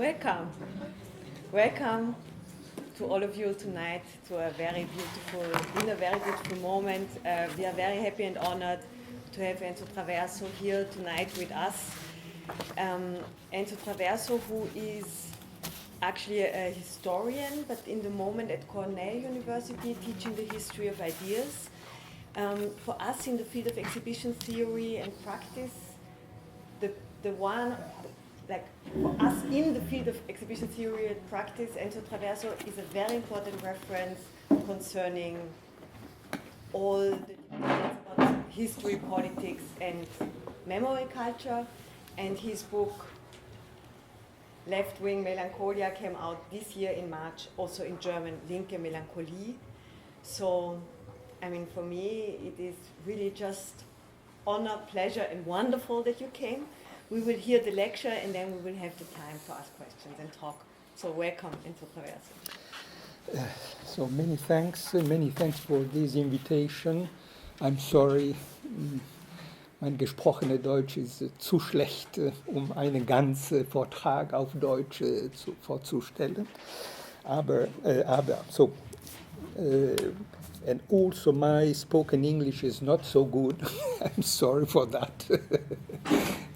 Welcome. Welcome to all of you tonight to a very beautiful moment. We are very happy and honored to have Enzo Traverso here tonight with us. Enzo Traverso, who is actually a historian, but in the moment at Cornell University teaching the history of ideas. For us in the field of exhibition theory and practice, for us in the field of exhibition theory and practice, Enzo Traverso is a very important reference concerning all the debates about history, politics, and memory culture. And his book, Left-Wing Melancholia, came out this year in March, also in German, Linke Melancholie. So, I mean, for me, it is really just honor, pleasure, and wonderful that you came. We will hear the lecture, and then we will have the time to ask questions and talk. So welcome, Enzo Traverso. So many thanks for this invitation. I'm sorry, mein gesprochene Deutsch ist zu schlecht, einen ganzen Vortrag auf Deutsch vorzustellen. And also my spoken English is not so good. I'm sorry for that.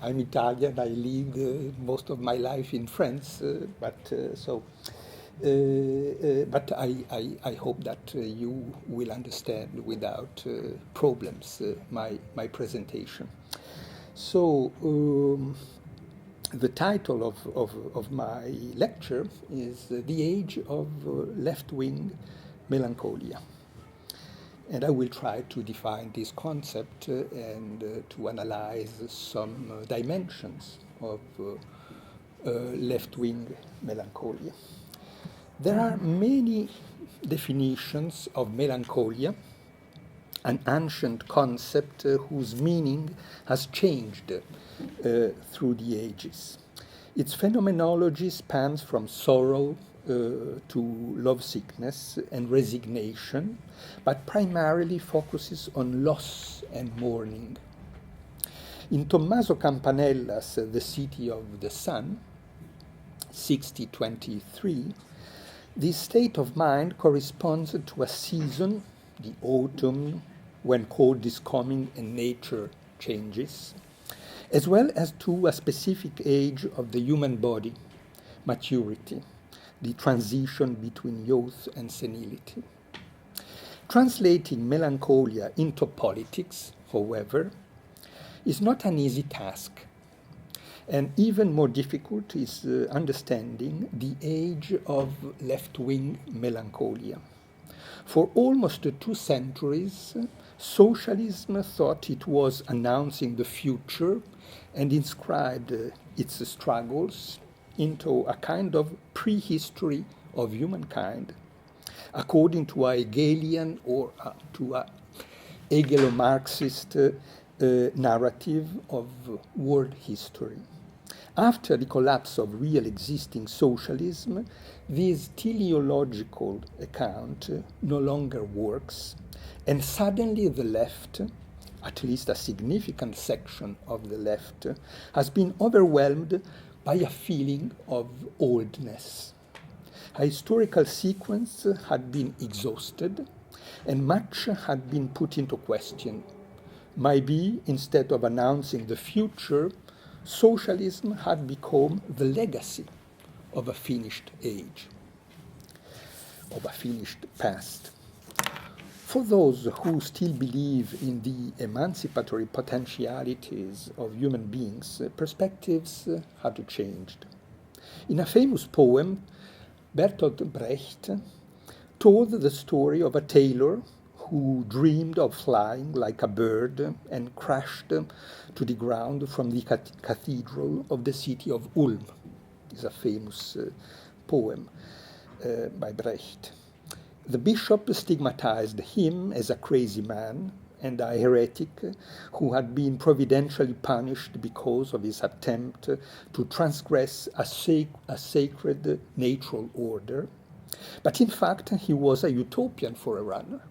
I'm Italian. I lived most of my life in France, but I hope that you will understand without problems my presentation. So the title of my lecture is The Age of Left-Wing Melancholia. And I will try to define this concept and to analyze some dimensions of left-wing melancholia. There are many definitions of melancholia, an ancient concept whose meaning has changed through the ages. Its phenomenology spans from sorrow to lovesickness and resignation, but primarily focuses on loss and mourning. In Tommaso Campanella's The City of the Sun, 1623, this state of mind corresponds to a season, the autumn, when cold is coming and nature changes, as well as to a specific age of the human body, maturity, the transition between youth and senility. Translating melancholia into politics, however, is not an easy task, and even more difficult is understanding the age of left-wing melancholia. For almost 2 centuries, socialism thought it was announcing the future and inscribed its struggles into a kind of prehistory of humankind, according to a Hegelian or to a Hegelo-Marxist narrative of world history. After the collapse of real existing socialism, this teleological account no longer works, and suddenly the left, at least a significant section of the left, has been overwhelmed by a feeling of oldness. A historical sequence had been exhausted, and much had been put into question. Maybe, instead of announcing the future, socialism had become the legacy of a finished age, of a finished past. For those who still believe in the emancipatory potentialities of human beings, perspectives had changed. In a famous poem, Bertolt Brecht told the story of a tailor who dreamed of flying like a bird and crashed to the ground from the cathedral of the city of Ulm. It's a famous poem by Brecht. The bishop stigmatized him as a crazy man and a heretic who had been providentially punished because of his attempt to transgress a sacred natural order. But in fact, he was a utopian forerunner.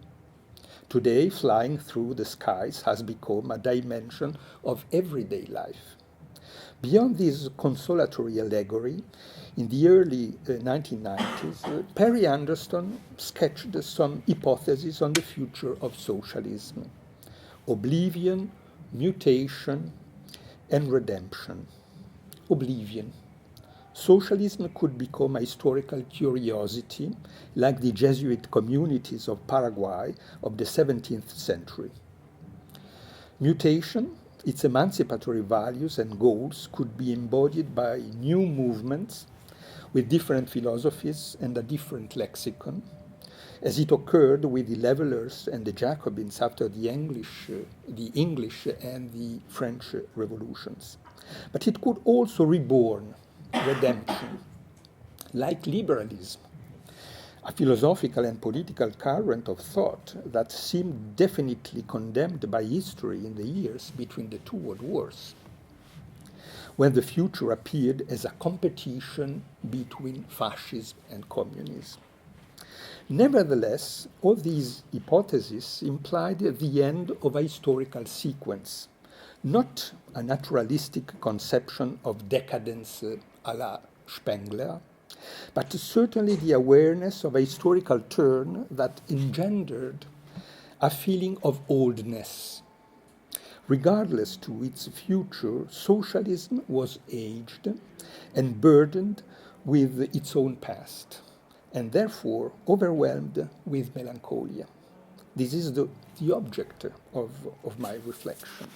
Today, flying through the skies has become a dimension of everyday life. Beyond this consolatory allegory, in the early 1990s, Perry Anderson sketched some hypotheses on the future of socialism: oblivion, mutation, and redemption. Oblivion. Socialism could become a historical curiosity, like the Jesuit communities of Paraguay of the 17th century. Mutation, its emancipatory values and goals could be embodied by new movements with different philosophies and a different lexicon, as it occurred with the Levelers and the Jacobins after the English and the French revolutions. But it could also reborn redemption, like liberalism, a philosophical and political current of thought that seemed definitely condemned by history in the years between the two world wars, when the future appeared as a competition between fascism and communism. Nevertheless, all these hypotheses implied the end of a historical sequence, not a naturalistic conception of decadence a la Spengler, but certainly the awareness of a historical turn that engendered a feeling of oldness. Regardless to its future, socialism was aged and burdened with its own past, and therefore overwhelmed with melancholia. This is the object of my reflection.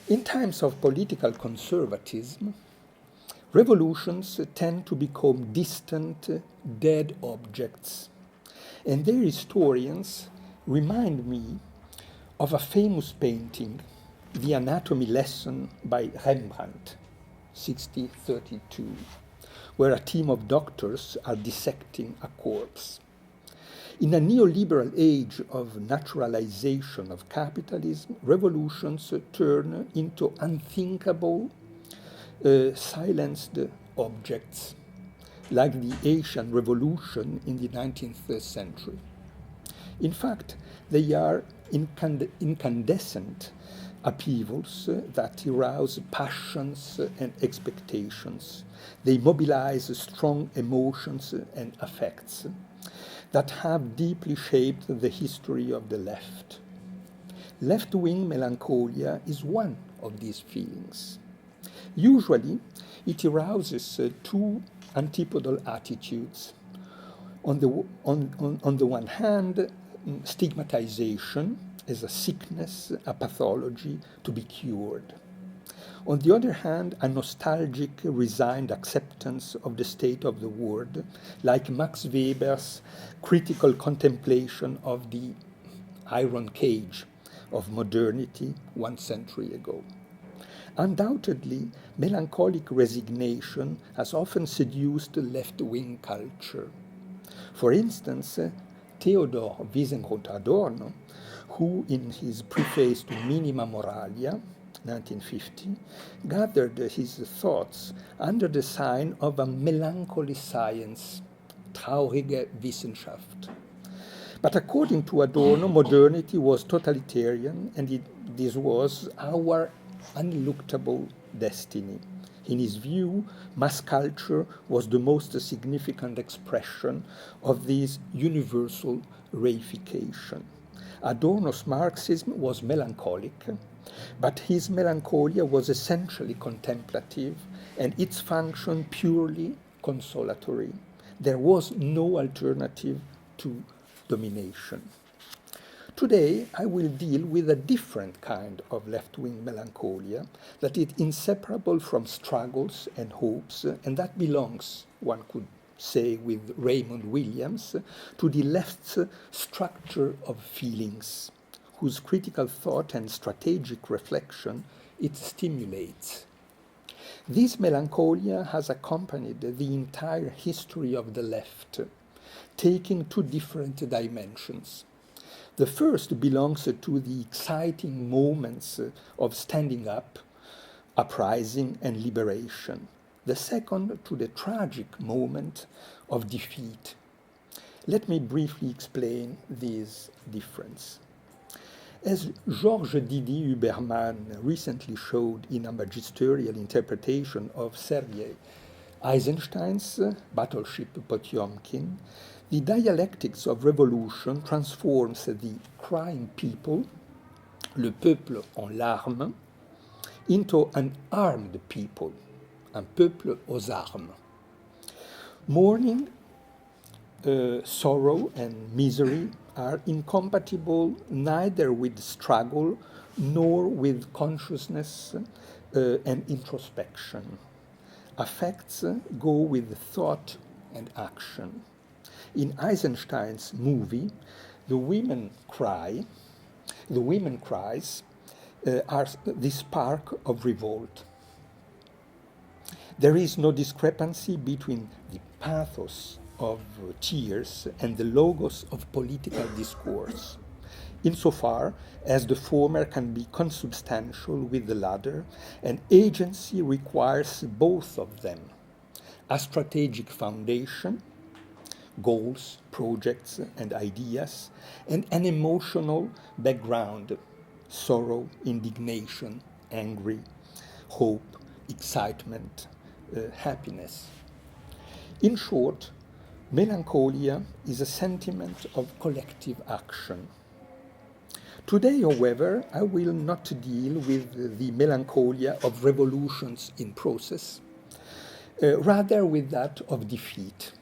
In times of political conservatism, revolutions tend to become distant, dead objects, and their historians remind me of a famous painting, The Anatomy Lesson by Rembrandt, 1632, where a team of doctors are dissecting a corpse. In a neoliberal age of naturalization of capitalism, revolutions turn into unthinkable, silenced objects, like the Asian Revolution in the 19th century. In fact, they are incandescent upheavals that arouse passions and expectations. They mobilize strong emotions and affects that have deeply shaped the history of the left. Left-wing melancholia is one of these feelings. Usually, it arouses two antipodal attitudes. On the one hand, stigmatization as a sickness, a pathology to be cured. On the other hand, a nostalgic, resigned acceptance of the state of the world, like Max Weber's critical contemplation of the iron cage of modernity 1 century ago. Undoubtedly, melancholic resignation has often seduced left-wing culture. For instance, Theodor Wiesengrund Adorno, who in his preface to Minima Moralia, 1950, gathered his thoughts under the sign of a melancholy science, traurige Wissenschaft. But according to Adorno, modernity was totalitarian, and this was our unlookable destiny. In his view, mass culture was the most significant expression of this universal reification. Adorno's Marxism was melancholic, but his melancholia was essentially contemplative and its function purely consolatory. There was no alternative to domination. Today, I will deal with a different kind of left-wing melancholia that is inseparable from struggles and hopes, and that belongs, one could say with Raymond Williams, to the left's structure of feelings, whose critical thought and strategic reflection it stimulates. This melancholia has accompanied the entire history of the left, taking two different dimensions. The first belongs to the exciting moments of standing up, uprising, and liberation. The second to the tragic moment of defeat. Let me briefly explain this difference. As Georges Didier Huberman recently showed in a magisterial interpretation of Sergei Eisenstein's Battleship Potemkin, the dialectics of revolution transforms the crying people, le peuple en larmes, into an armed people, un peuple aux armes. Mourning, sorrow, and misery are incompatible neither with struggle nor with consciousness and introspection. Affects go with thought and action. In Eisenstein's movie, the women cries are the spark of revolt. There is no discrepancy between the pathos of tears and the logos of political discourse, insofar as the former can be consubstantial with the latter, and agency requires both of them: a strategic foundation, goals, projects, and ideas, and an emotional background: sorrow, indignation, angry, hope, excitement, happiness. In short, melancholia is a sentiment of collective action. Today, however, I will not deal with the melancholia of revolutions in process, rather with that of defeat.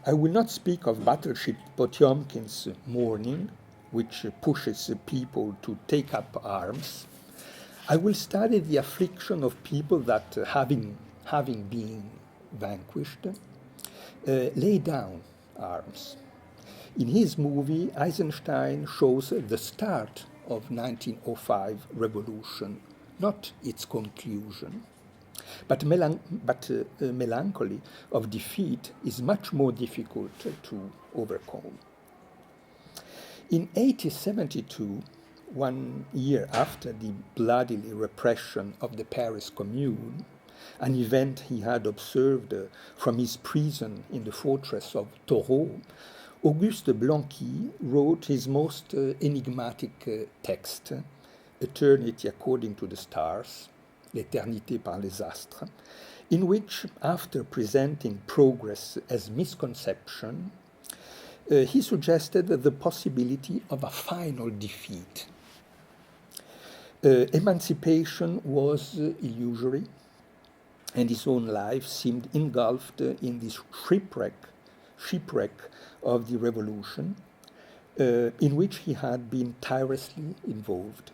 I will not speak of Battleship Potemkin's mourning, which pushes people to take up arms. I will study the affliction of people that, having been vanquished, lay down arms. In his movie, Eisenstein shows the start of 1905 revolution, not its conclusion. But melancholy of defeat is much more difficult to overcome. In 1872, 1 year after the bloody repression of the Paris Commune, an event he had observed from his prison in the fortress of Taureau, Auguste Blanqui wrote his most enigmatic text, Eternity According to the Stars, L'éternité par les astres, in which, after presenting progress as misconception, he suggested the possibility of a final defeat. Emancipation was illusory, and his own life seemed engulfed in this shipwreck of the revolution, in which he had been tirelessly involved.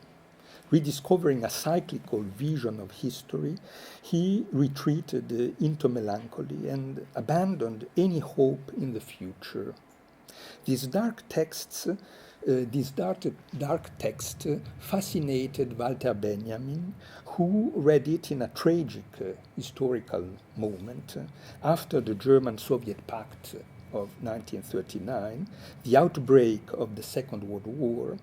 Rediscovering a cyclical vision of history, he retreated into melancholy and abandoned any hope in the future. These dark text fascinated Walter Benjamin, who read it in a tragic historical moment after the German-Soviet Pact of 1939, the outbreak of the Second World War,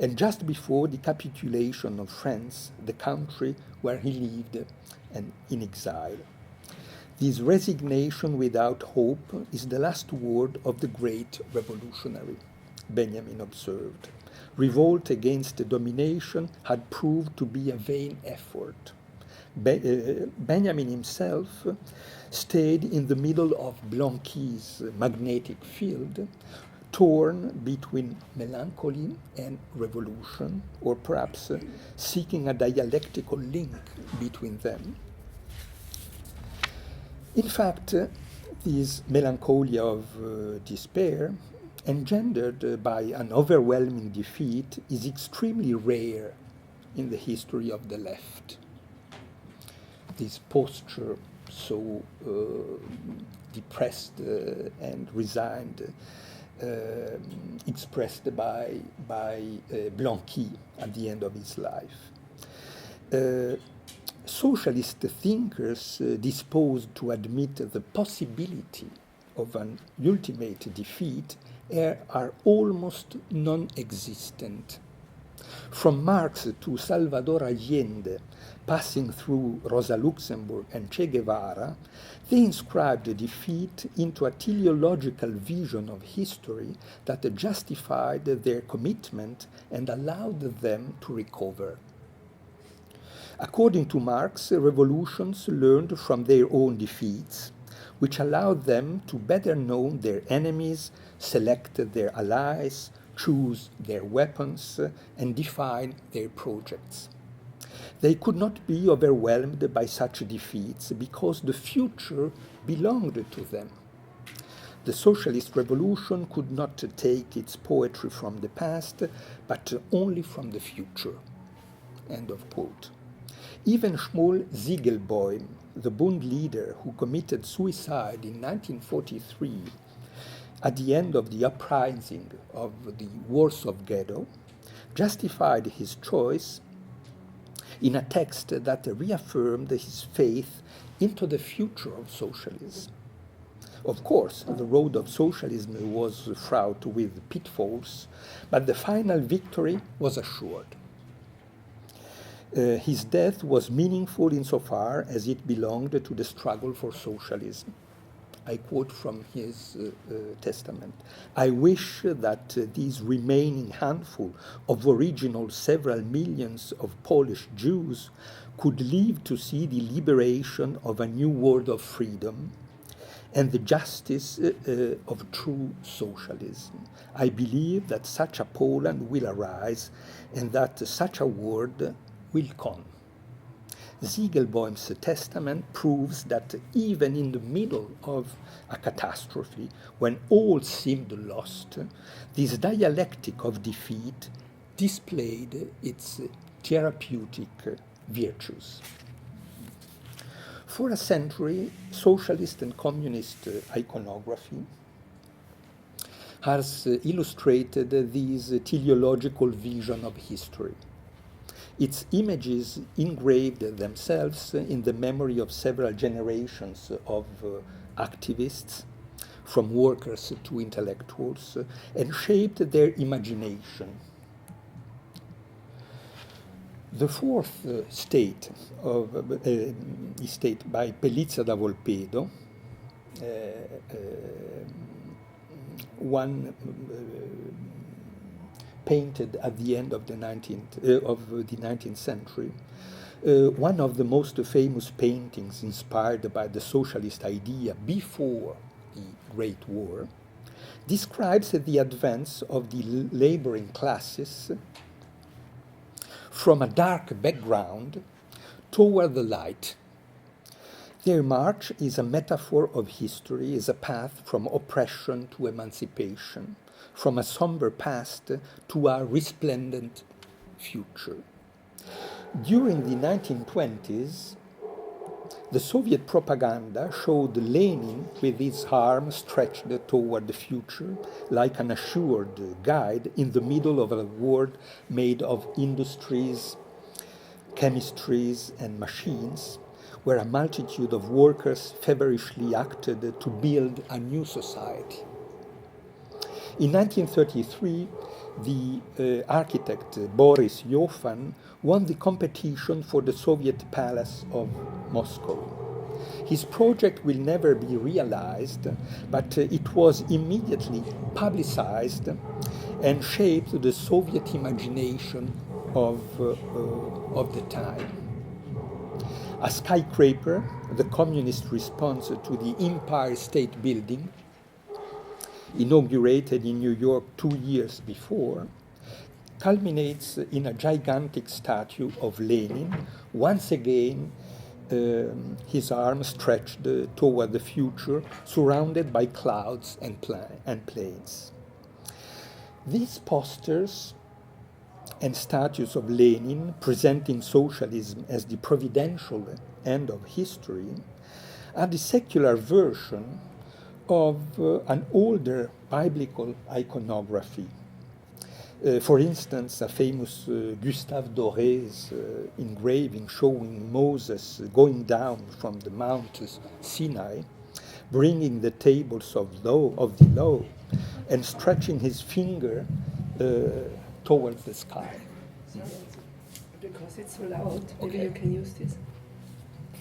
and just before the capitulation of France, the country where he lived and in exile. This resignation without hope is the last word of the great revolutionary, Benjamin observed. Revolt against the domination had proved to be a vain effort. Benjamin himself stayed in the middle of Blanqui's magnetic field, torn between melancholy and revolution, or perhaps seeking a dialectical link between them. In fact, this melancholia of despair, engendered by an overwhelming defeat, is extremely rare in the history of the left. This posture, so depressed and resigned, expressed by Blanqui at the end of his life. Socialist thinkers disposed to admit the possibility of an ultimate defeat are almost non-existent. From Marx to Salvador Allende, passing through Rosa Luxemburg and Che Guevara, they inscribed the defeat into a teleological vision of history that justified their commitment and allowed them to recover. According to Marx, revolutions learned from their own defeats, which allowed them to better know their enemies, select their allies, choose their weapons, and define their projects. They could not be overwhelmed by such defeats because the future belonged to them. The socialist revolution could not take its poetry from the past, but only from the future. End of quote. Even Shmuel Ziegelboim, the Bund leader who committed suicide in 1943 at the end of the uprising of the Warsaw Ghetto, justified his choice in a text that reaffirmed his faith into the future of socialism. Of course, the road of socialism was fraught with pitfalls, but the final victory was assured. His death was meaningful insofar as it belonged to the struggle for socialism. I quote from his testament. I wish that these remaining handful of original several millions of Polish Jews could live to see the liberation of a new world of freedom and the justice of true socialism. I believe that such a Poland will arise and that such a world will come. Ziegelboim's testament proves that even in the middle of a catastrophe, when all seemed lost, this dialectic of defeat displayed its therapeutic virtues. For a century, socialist and communist iconography has illustrated this teleological vision of history. Its images engraved themselves in the memory of several generations of activists, from workers to intellectuals, and shaped their imagination. The fourth state by Pelizza da Volpedo, one painted at the end of the 19th century, one of the most famous paintings inspired by the socialist idea before the Great War, describes the advance of the laboring classes from a dark background toward the light. Their march is a metaphor of history, is a path from oppression to emancipation, from a somber past to a resplendent future. During the 1920s, the Soviet propaganda showed Lenin with his arm stretched toward the future, like an assured guide in the middle of a world made of industries, chemistries, and machines, where a multitude of workers feverishly acted to build a new society. In 1933, the architect Boris Yofan won the competition for the Soviet Palace of Moscow. His project will never be realized, but it was immediately publicized and shaped the Soviet imagination of the time. A skyscraper, the communist response to the Empire State Building, inaugurated in New York 2 years before, culminates in a gigantic statue of Lenin, once again his arm stretched toward the future, surrounded by clouds and planes. These posters and statues of Lenin, presenting socialism as the providential end of history, are the secular version of an older biblical iconography. For instance, a famous Gustave Doré's engraving showing Moses going down from the Mount Sinai, bringing the tables of the law, and stretching his finger towards the sky. Because it's so loud, maybe Okay. you can use this.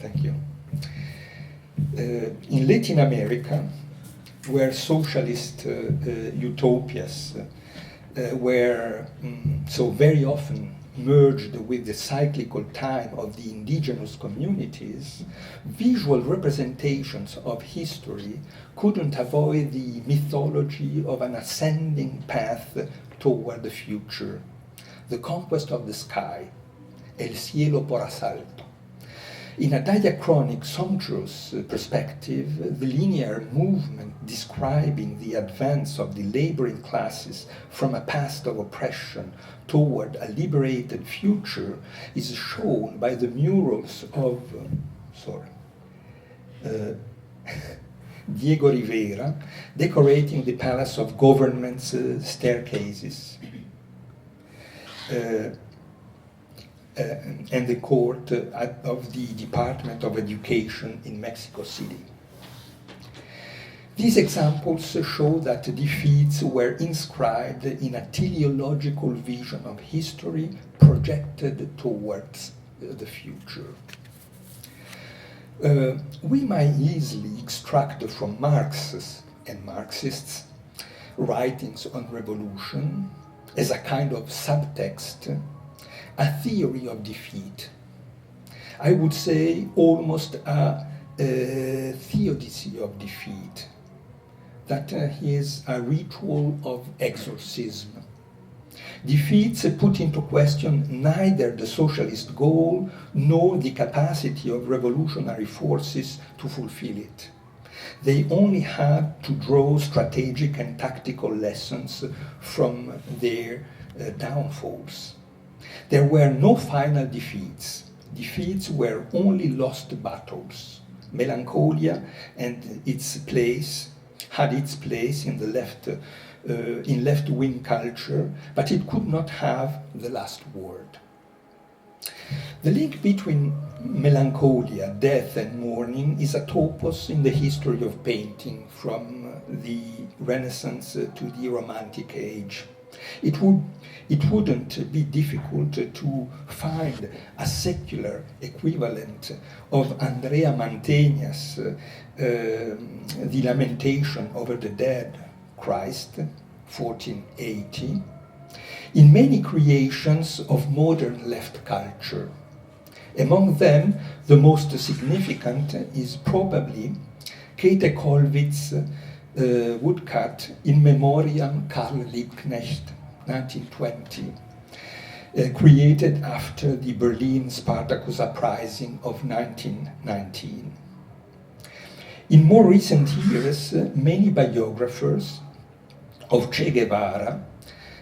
Thank you. In Latin America, where socialist utopias were so very often merged with the cyclical time of the indigenous communities, visual representations of history couldn't avoid the mythology of an ascending path toward the future, the conquest of the sky, el cielo por asalto. In a diachronic, sumptuous perspective, the linear movement describing the advance of the laboring classes from a past of oppression toward a liberated future is shown by the murals of Diego Rivera decorating the Palace of Government's staircases. And the court of the Department of Education in Mexico City. These examples show that defeats were inscribed in a teleological vision of history projected towards the future. We might easily extract from Marx's and Marxists' writings on revolution as a kind of subtext a theory of defeat. I would say almost a theodicy of defeat, that is a ritual of exorcism. Defeats put into question neither the socialist goal nor the capacity of revolutionary forces to fulfill it. They only had to draw strategic and tactical lessons from their downfalls. There were no final defeats. Defeats were only lost battles. Melancholia and its place had its place in the left-wing culture, but it could not have the last word. The link between melancholia, death, and mourning is a topos in the history of painting from the Renaissance to the Romantic Age. It wouldn't be difficult to find a secular equivalent of Andrea Mantegna's The Lamentation over the Dead, Christ, 1480, in many creations of modern left culture. Among them, the most significant is probably Käthe Kollwitz's woodcut In Memoriam Karl Liebknecht, 1920, created after the Berlin Spartacus uprising of 1919. In more recent years, many biographers of Che Guevara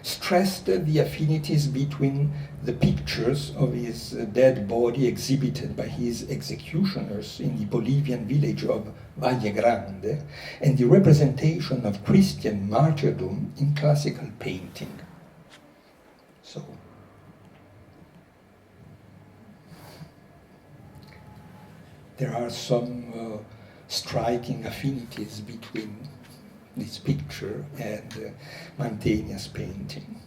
stressed the affinities between the pictures of his dead body exhibited by his executioners in the Bolivian village of Valle Grande and the representation of Christian martyrdom in classical painting. So, there are some striking affinities between this picture and Mantegna's painting.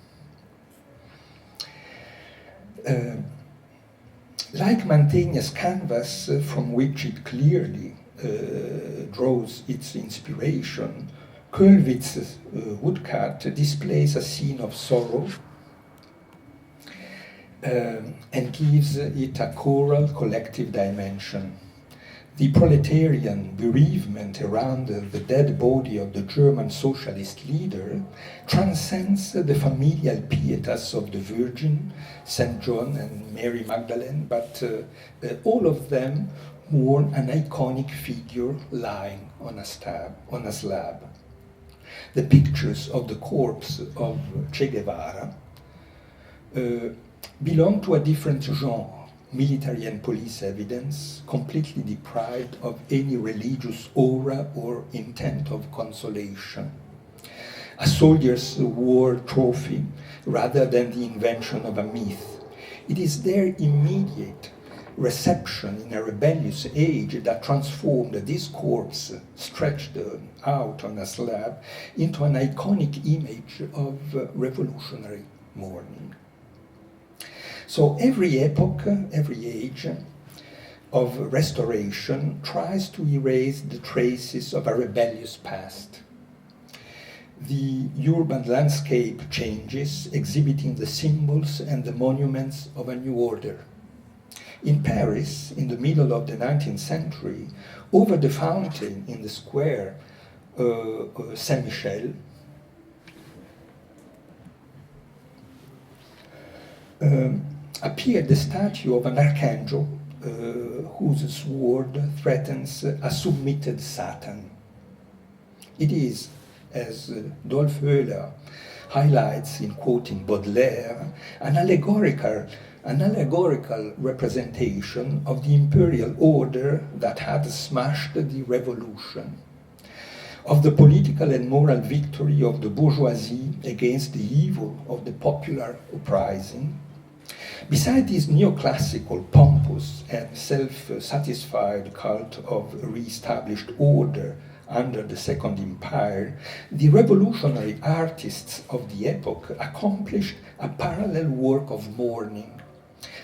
Like Mantegna's canvas, from which it clearly draws its inspiration, Kollwitz's woodcut displays a scene of sorrow and gives it a choral collective dimension. The proletarian bereavement around the dead body of the German socialist leader transcends the familial pietas of the Virgin, St. John and Mary Magdalene, but all of them mourn an iconic figure lying on a slab. The pictures of the corpse of Che Guevara belong to a different genre, military and police evidence, completely deprived of any religious aura or intent of consolation. A soldier's war trophy rather than the invention of a myth. It is their immediate reception in a rebellious age that transformed this corpse stretched out on a slab into an iconic image of revolutionary mourning. So every epoch, every age of restoration tries to erase the traces of a rebellious past. The urban landscape changes, exhibiting the symbols and the monuments of a new order. In Paris, in the middle of the 19th century, over the fountain in the square Saint-Michel, appeared the statue of an archangel whose sword threatens a submitted Satan. It is, as Dolph Höhler highlights in quoting Baudelaire, an allegorical representation of the imperial order that had smashed the revolution, of the political and moral victory of the bourgeoisie against the evil of the popular uprising. Beside this neoclassical, pompous and self-satisfied cult of re-established order under the Second Empire, the revolutionary artists of the epoch accomplished a parallel work of mourning,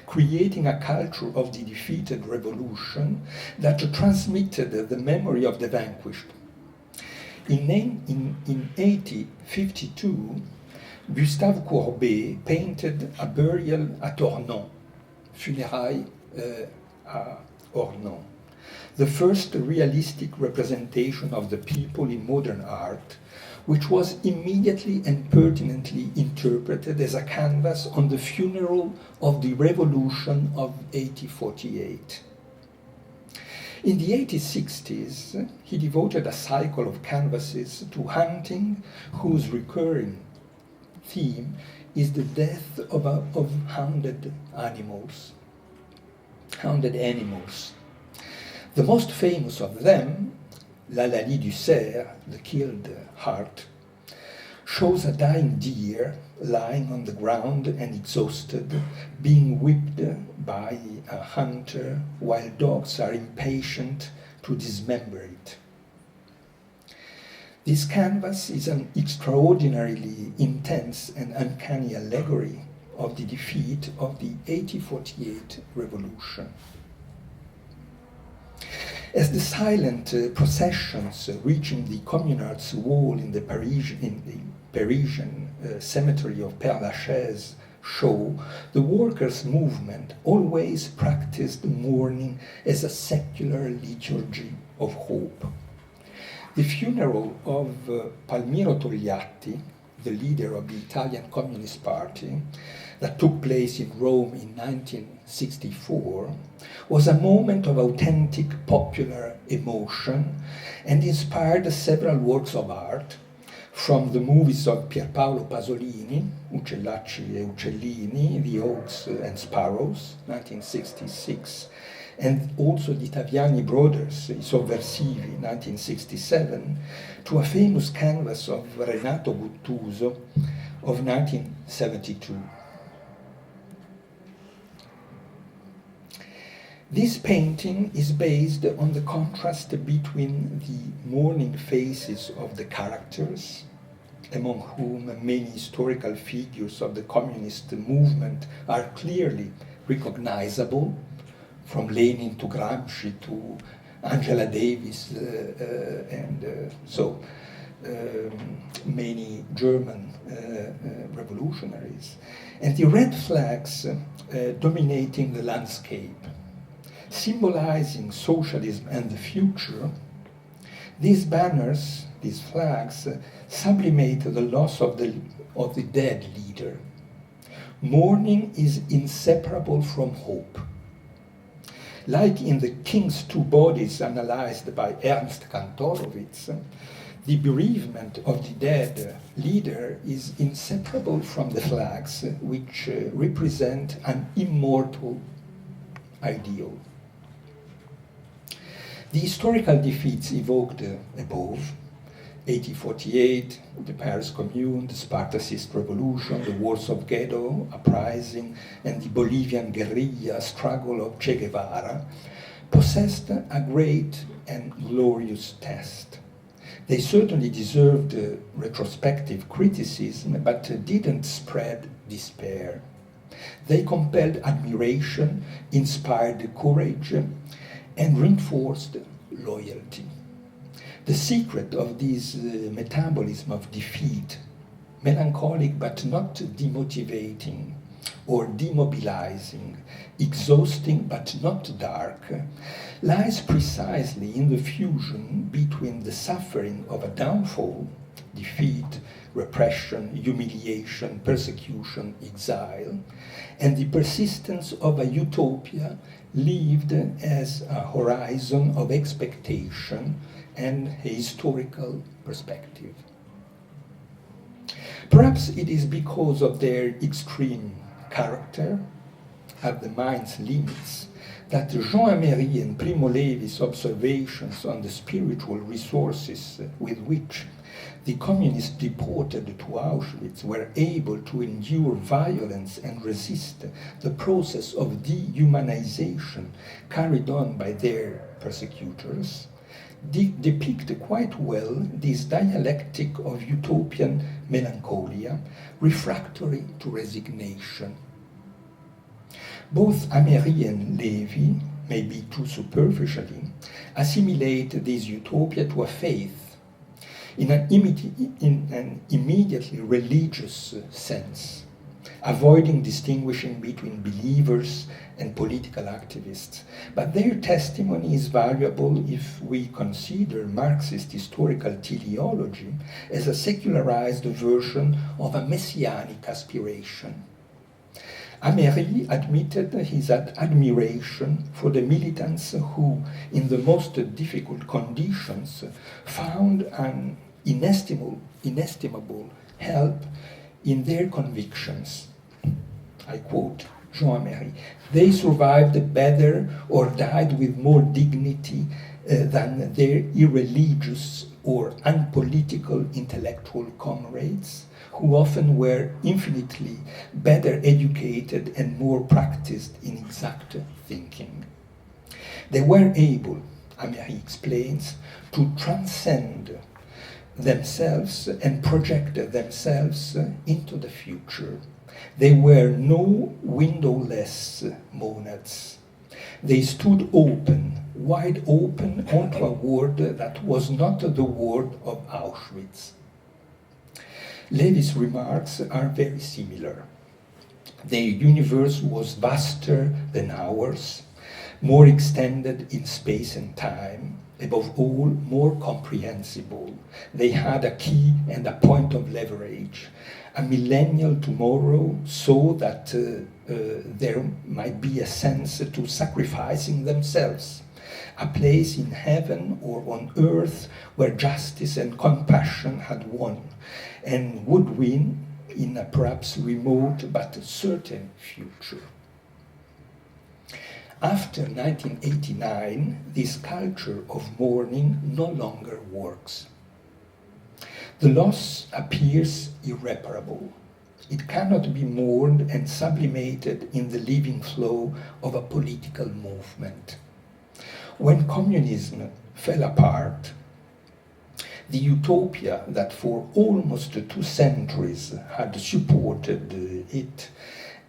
creating a culture of the defeated revolution that transmitted the memory of the vanquished. In 1852, Gustave Courbet painted a burial at Ornans, funérailles à Ornans, the first realistic representation of the people in modern art, which was immediately and pertinently interpreted as a canvas on the funeral of the revolution of 1848. In the 1860s, he devoted a cycle of canvases to hunting, whose recurring theme is the death of hounded animals. The most famous of them, L'Hallali du Cerf, the killed hart, shows a dying deer lying on the ground and exhausted, being whipped by a hunter while dogs are impatient to dismember it. This canvas is an extraordinarily intense and uncanny allegory of the defeat of the 1848 revolution. As the silent processions reaching the Communards' wall in the Parisian cemetery of Père Lachaise show, the workers' movement always practiced mourning as a secular liturgy of hope. The funeral of Palmiro Togliatti, the leader of the Italian Communist Party, that took place in Rome in 1964, was a moment of authentic popular emotion and inspired several works of art, from the movies of Pierpaolo Pasolini, Uccellacci e Uccellini, The Hawks and Sparrows, 1966, and also the Taviani brothers, I Sovversivi, 1967, to a famous canvas of Renato Guttuso of 1972. This painting is based on the contrast between the mourning faces of the characters, among whom many historical figures of the communist movement are clearly recognizable, from Lenin to Gramsci to Angela Davis many German revolutionaries, and the red flags dominating the landscape. Symbolizing socialism and the future, these banners, these flags, sublimate the loss of the dead leader. Mourning is inseparable from hope. Like in The King's Two Bodies, analyzed by Ernst Kantorowicz, the bereavement of the dead leader is inseparable from the flags, which represent an immortal ideal. The historical defeats evoked above, 1848, the Paris Commune, the Spartacist Revolution, the Wars of Ghetto, uprising, and the Bolivian guerrilla struggle of Che Guevara, possessed a great and glorious test. They certainly deserved retrospective criticism, but didn't spread despair. They compelled admiration, inspired courage, and reinforced loyalty. The secret of this metabolism of defeat, melancholic but not demotivating or demobilizing, exhausting but not dark, lies precisely in the fusion between the suffering of a downfall, defeat, repression, humiliation, persecution, exile, and the persistence of a utopia lived as a horizon of expectation and a historical perspective. Perhaps it is because of their extreme character, at the mind's limits, that Jean Améry and Primo Levi's observations on the spiritual resources with which the communists deported to Auschwitz were able to endure violence and resist the process of dehumanization carried on by their persecutors, depict quite well this dialectic of utopian melancholia, refractory to resignation. Both Améry and Levy, maybe too superficially, assimilate this utopia to a faith in an immediately religious sense, avoiding distinguishing between believers and political activists. But their testimony is valuable if we consider Marxist historical teleology as a secularized version of a messianic aspiration. Améry admitted his admiration for the militants who, in the most difficult conditions, found an inestimable help in their convictions. I quote Jean Améry, "They survived better or died with more dignity than their irreligious or unpolitical intellectual comrades, who often were infinitely better educated and more practiced in exact thinking. They were able," Améry explains, "to transcend themselves and project themselves into the future. They were no windowless monads. They stood open, wide open onto a world that was not the world of Auschwitz." Levy's remarks are very similar. Their universe was vaster than ours, more extended in space and time, above all, more comprehensible. They had a key and a point of leverage, a millennial tomorrow, so that there might be a sense to sacrificing themselves, a place in heaven or on earth where justice and compassion had won and would win in a perhaps remote but certain future. After 1989, this culture of mourning no longer works. The loss appears irreparable. It cannot be mourned and sublimated in the living flow of a political movement. When communism fell apart, the utopia that for almost 2 centuries had supported it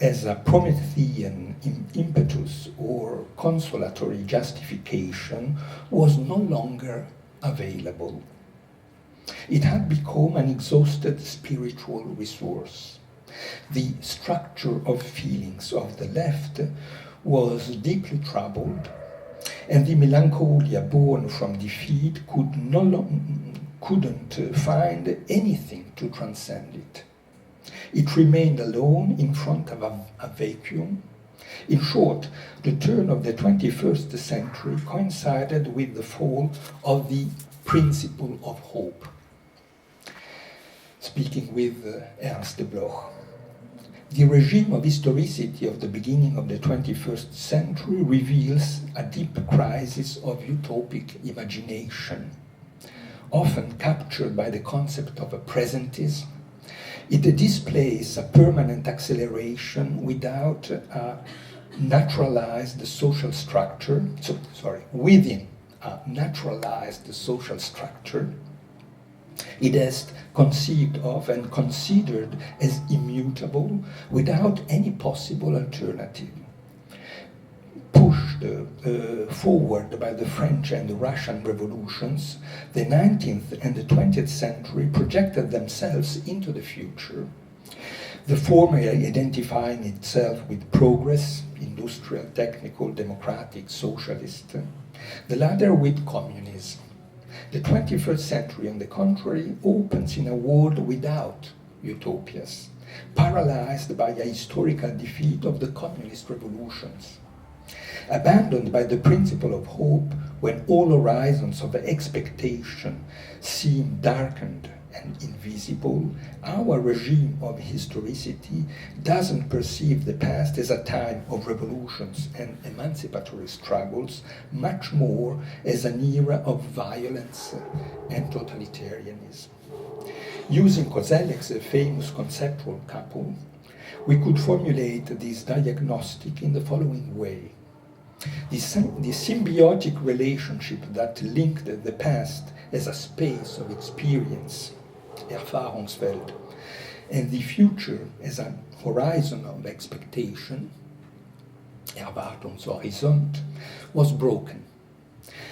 as a Promethean impetus or consolatory justification was no longer available. It had become an exhausted spiritual resource. The structure of feelings of the left was deeply troubled, and the melancholia born from defeat couldn't find anything to transcend it. It remained alone in front of a vacuum. In short, the turn of the 21st century coincided with the fall of the principle of hope. Speaking with Ernst Bloch, the regime of historicity of the beginning of the 21st century reveals a deep crisis of utopic imagination. Often captured by the concept of a presentism, it displays a permanent acceleration without a naturalized social structure, within a naturalized social structure, It is conceived of and considered as immutable without any possible alternative. Pushed forward by the French and the Russian revolutions, the 19th and the 20th century projected themselves into the future. The former identifying itself with progress, industrial, technical, democratic, socialist, the latter with communism. The 21st century, on the contrary, opens in a world without utopias, paralyzed by a historical defeat of the communist revolutions. Abandoned by the principle of hope when all horizons of expectation seem darkened and invisible, our regime of historicity doesn't perceive the past as a time of revolutions and emancipatory struggles, much more as an era of violence and totalitarianism. Using Kozelek's famous conceptual couple, we could formulate this diagnostic in the following way. The symbiotic relationship that linked the past as a space of experience, Erfahrungsfeld, and the future as a horizon of expectation, Erwartungshorizont, was broken.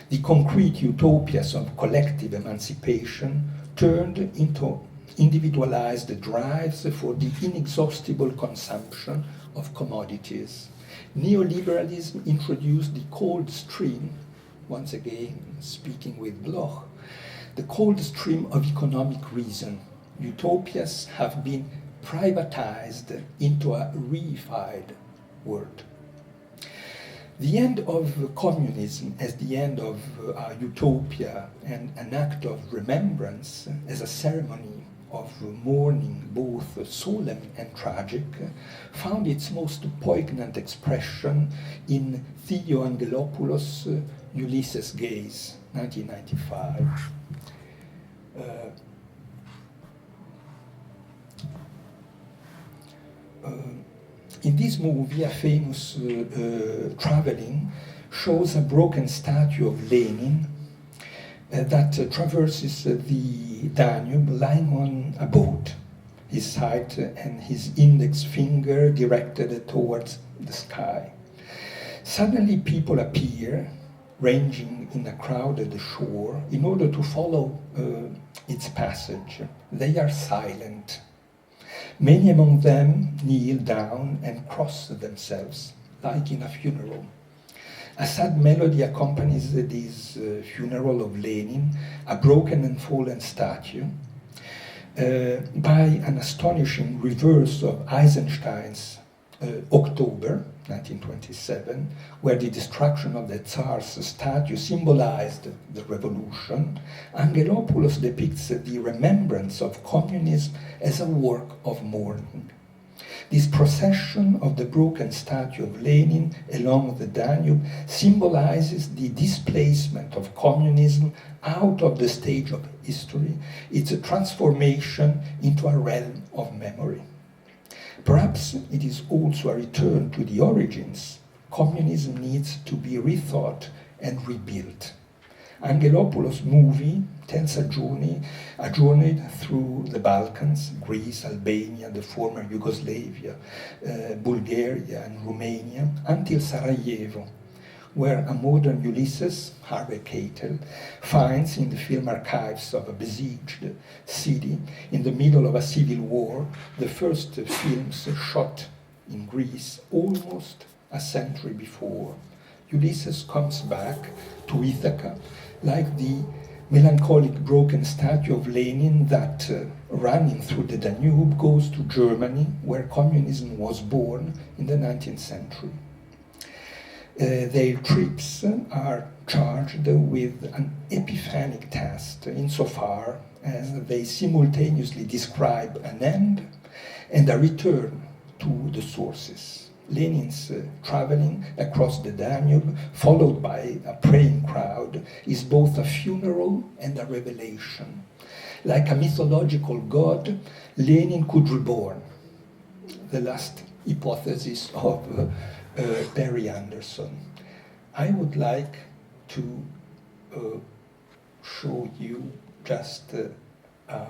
The concrete utopias of collective emancipation turned into individualized drives for the inexhaustible consumption of commodities. Neoliberalism introduced the cold stream, once again speaking with Bloch, the cold stream of economic reason. Utopias have been privatized into a reified world. The end of communism as the end of utopia and an act of remembrance as a ceremony of mourning, both solemn and tragic, found its most poignant expression in Theo Angelopoulos' Ulysses Gaze, 1995. In this movie, a famous traveling shows a broken statue of Lenin that traverses the Danube lying on a boat, his sight and his index finger directed towards the sky. Suddenly people appear, ranging in a crowded shore, in order to follow its passage. They are silent. Many among them kneel down and cross themselves, like in a funeral. A sad melody accompanies this funeral of Lenin, a broken and fallen statue, by an astonishing reverse of Eisenstein's October, 1927, where the destruction of the Tsar's statue symbolized the revolution. Angelopoulos depicts the remembrance of communism as a work of mourning. This procession of the broken statue of Lenin along the Danube symbolizes the displacement of communism out of the stage of history, its transformation into a realm of memory. Perhaps it is also a return to the origins. Communism needs to be rethought and rebuilt. Angelopoulos' movie tells a journey through the Balkans, Greece, Albania, the former Yugoslavia, Bulgaria and Romania, until Sarajevo, where a modern Ulysses, Harvey Keitel, finds in the film archives of a besieged city in the middle of a civil war the first films shot in Greece almost a century before. Ulysses comes back to Ithaca like the melancholic broken statue of Lenin that, running through the Danube, goes to Germany, where communism was born in the 19th century. Their trips are charged with an epiphanic task insofar as they simultaneously describe an end and a return to the sources. Lenin's traveling across the Danube, followed by a praying crowd, is both a funeral and a revelation. Like a mythological god, Lenin could reborn. The last hypothesis of Perry Anderson. I would like to show you just No.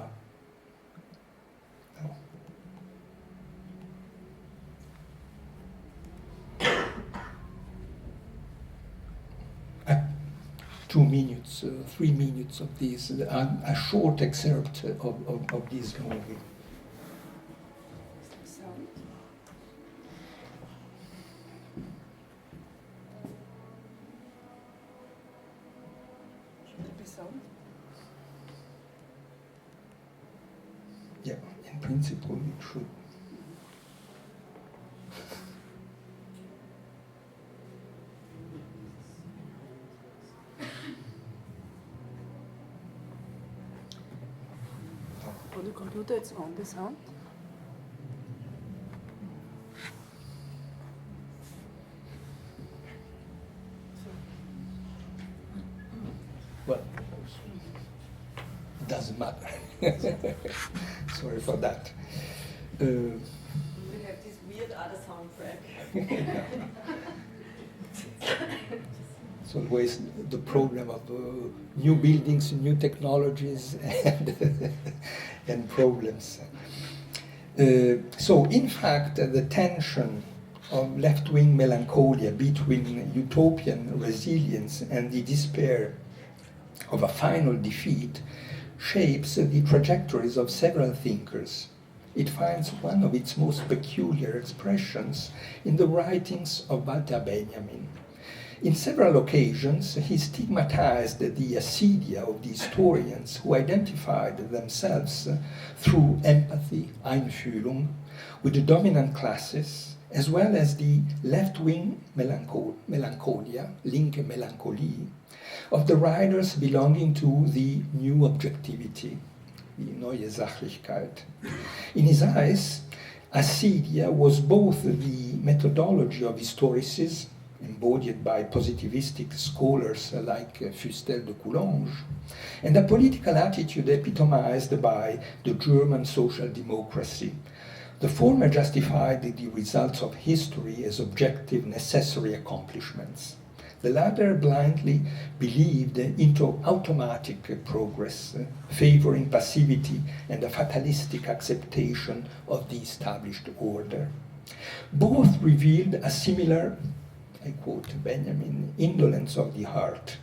2 minutes, 3 minutes of this, a short excerpt of this movie. Sound. Should it be sound? Yeah, in principle it should. On the computer, it's on the sound. Well, it doesn't matter. Sorry for that. We have this weird other soundtrack. It's always the problem of new buildings, new technologies, and problems. So, in fact, the tension of left-wing melancholia between utopian resilience and the despair of a final defeat shapes the trajectories of several thinkers. It finds one of its most peculiar expressions in the writings of Walter Benjamin. In several occasions, he stigmatized the acedia of the historians who identified themselves through empathy, Einfühlung, with the dominant classes, as well as the left-wing melancholia, linke Melancholie, of the writers belonging to the new objectivity, die neue Sachlichkeit. In his eyes, acedia was both the methodology of historicism, embodied by positivistic scholars like Fustel de Coulanges, and a political attitude epitomized by the German social democracy. The former justified the results of history as objective, necessary accomplishments. The latter blindly believed into automatic progress, favoring passivity and a fatalistic acceptation of the established order. Both revealed a similar, I quote Benjamin, indolence of the heart.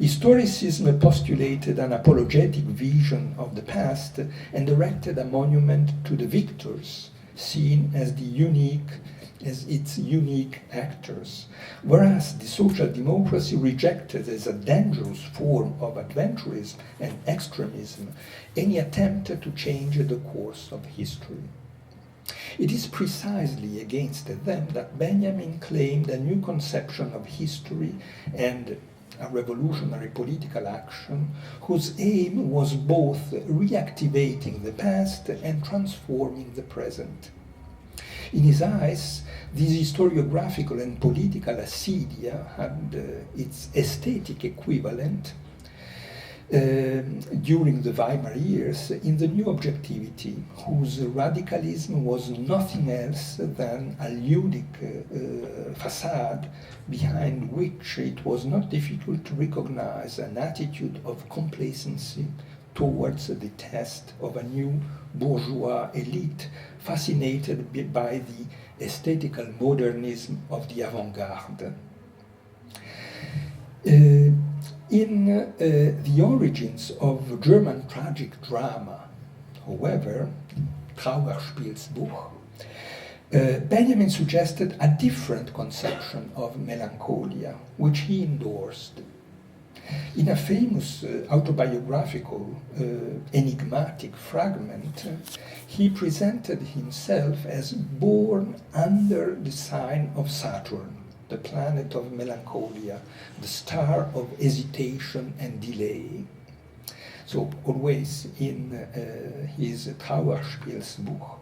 Historicism postulated an apologetic vision of the past and erected a monument to the victors, seen as its unique actors, whereas the social democracy rejected as a dangerous form of adventurism and extremism any attempt to change the course of history. It is precisely against them that Benjamin claimed a new conception of history and a revolutionary political action whose aim was both reactivating the past and transforming the present. In his eyes, this historiographical and political acedia had its aesthetic equivalent during the Weimar years in the new objectivity, whose radicalism was nothing else than a ludic facade behind which it was not difficult to recognize an attitude of complacency towards the test of a new bourgeois elite fascinated by the aesthetical modernism of the avant-garde. In the origins of German tragic drama, however, Trauerspielsbuch, Benjamin suggested a different conception of melancholia, which he endorsed. In a famous autobiographical, enigmatic fragment, he presented himself as born under the sign of Saturn, the planet of melancholia, the star of hesitation and delay. So always in his Trauerspielsbuch,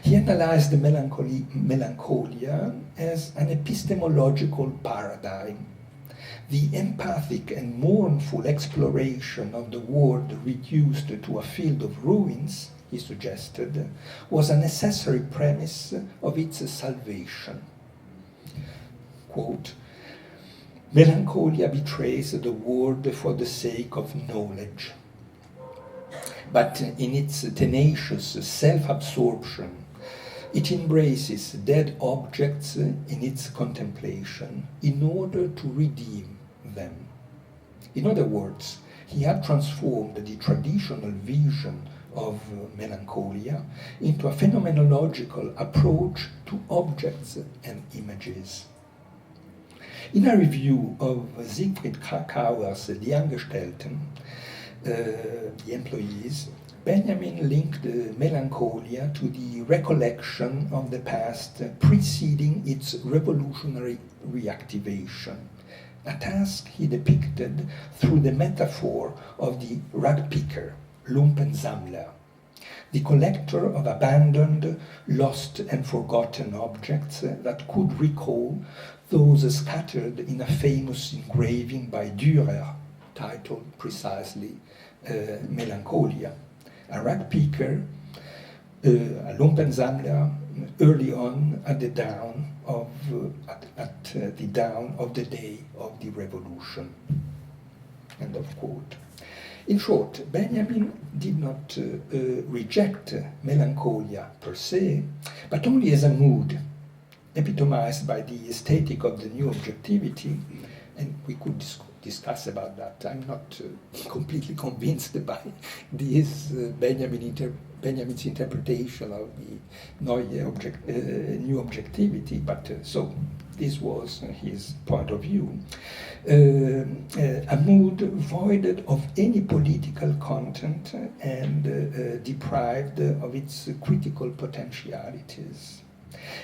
he analyzed the melancholia as an epistemological paradigm. The empathic and mournful exploration of the world reduced to a field of ruins, he suggested, was a necessary premise of its salvation. Quote, melancholia betrays the world for the sake of knowledge. but in its tenacious self-absorption, it embraces dead objects in its contemplation in order to redeem them. In other words, he had transformed the traditional vision of melancholia into a phenomenological approach to objects and images. In a review of Siegfried Krakauer's Die Angestellten, the employees, Benjamin linked melancholia to the recollection of the past preceding its revolutionary reactivation, a task he depicted through the metaphor of the rag picker, Lumpensammler, the collector of abandoned, lost and forgotten objects that could recall those scattered in a famous engraving by Dürer, titled precisely Melancholia. A rag picker, a Lumpensammler, early on at the dawn of the day of the revolution. End of quote. In short, Benjamin did not reject melancholia per se, but only as a mood, epitomized by the aesthetic of the new objectivity, and we could discuss about that. I'm not completely convinced by this Benjamin's interpretation of the new objectivity, but so this was his point of view. A mood voided of any political content and deprived of its critical potentialities.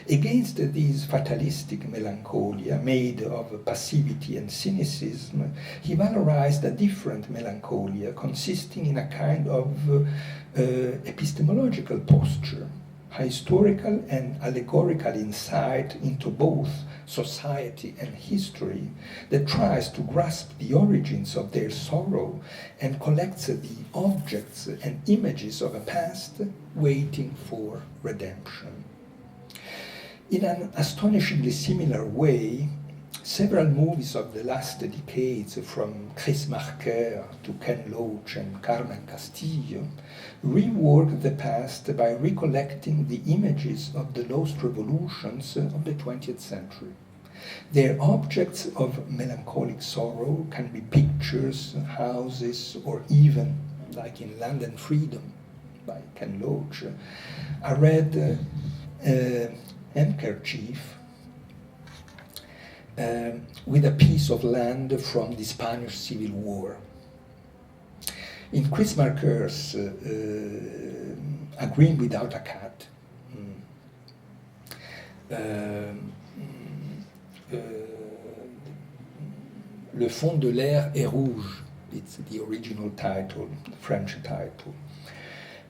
Against this fatalistic melancholia made of passivity and cynicism, he valorized a different melancholia consisting in a kind of epistemological posture, a historical and allegorical insight into both society and history that tries to grasp the origins of their sorrow and collects the objects and images of a past waiting for redemption. In an astonishingly similar way, several movies of the last decades, from Chris Marker to Ken Loach and Carmen Castillo, rework the past by recollecting the images of the lost revolutions of the 20th century. Their objects of melancholic sorrow can be pictures, houses, or even, like in Land and Freedom by Ken Loach, a red handkerchief with a piece of land from the Spanish Civil War. In Chris Marker's A Green Without a Cat, Le fond de l'air est rouge, it's the original title, the French title.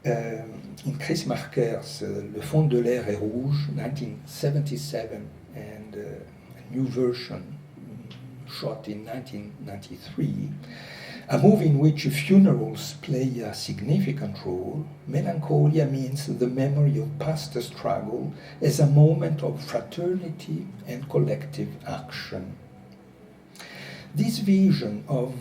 In Chris Marker's Le fond de l'air est rouge, 1977, and a new version shot in 1993, a movie in which funerals play a significant role, melancholia means the memory of past struggle as a moment of fraternity and collective action. This vision of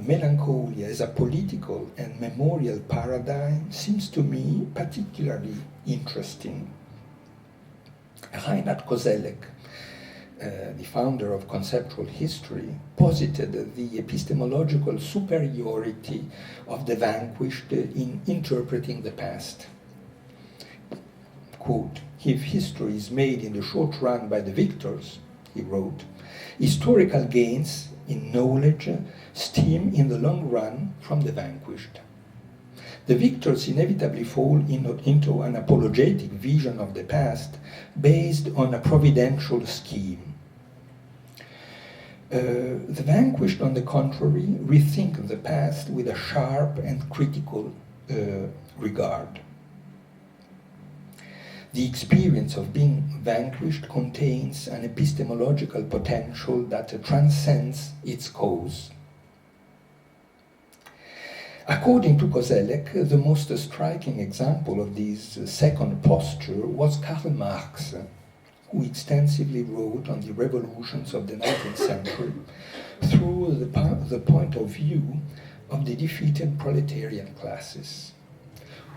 melancholia as a political and memorial paradigm seems to me particularly interesting. Reinhard Koselleck, the founder of conceptual history, posited the epistemological superiority of the vanquished in interpreting the past. Quote, "If history is made in the short run by the victors," he wrote, "historical gains in knowledge stem in the long run from the vanquished. The victors inevitably fall into an apologetic vision of the past based on a providential scheme. The vanquished, on the contrary, rethink the past with a sharp and critical regard. The experience of being vanquished contains an epistemological potential that transcends its cause." According to Koselleck, the most striking example of this second posture was Karl Marx, who extensively wrote on the revolutions of the 19th century through the point of view of the defeated proletarian classes.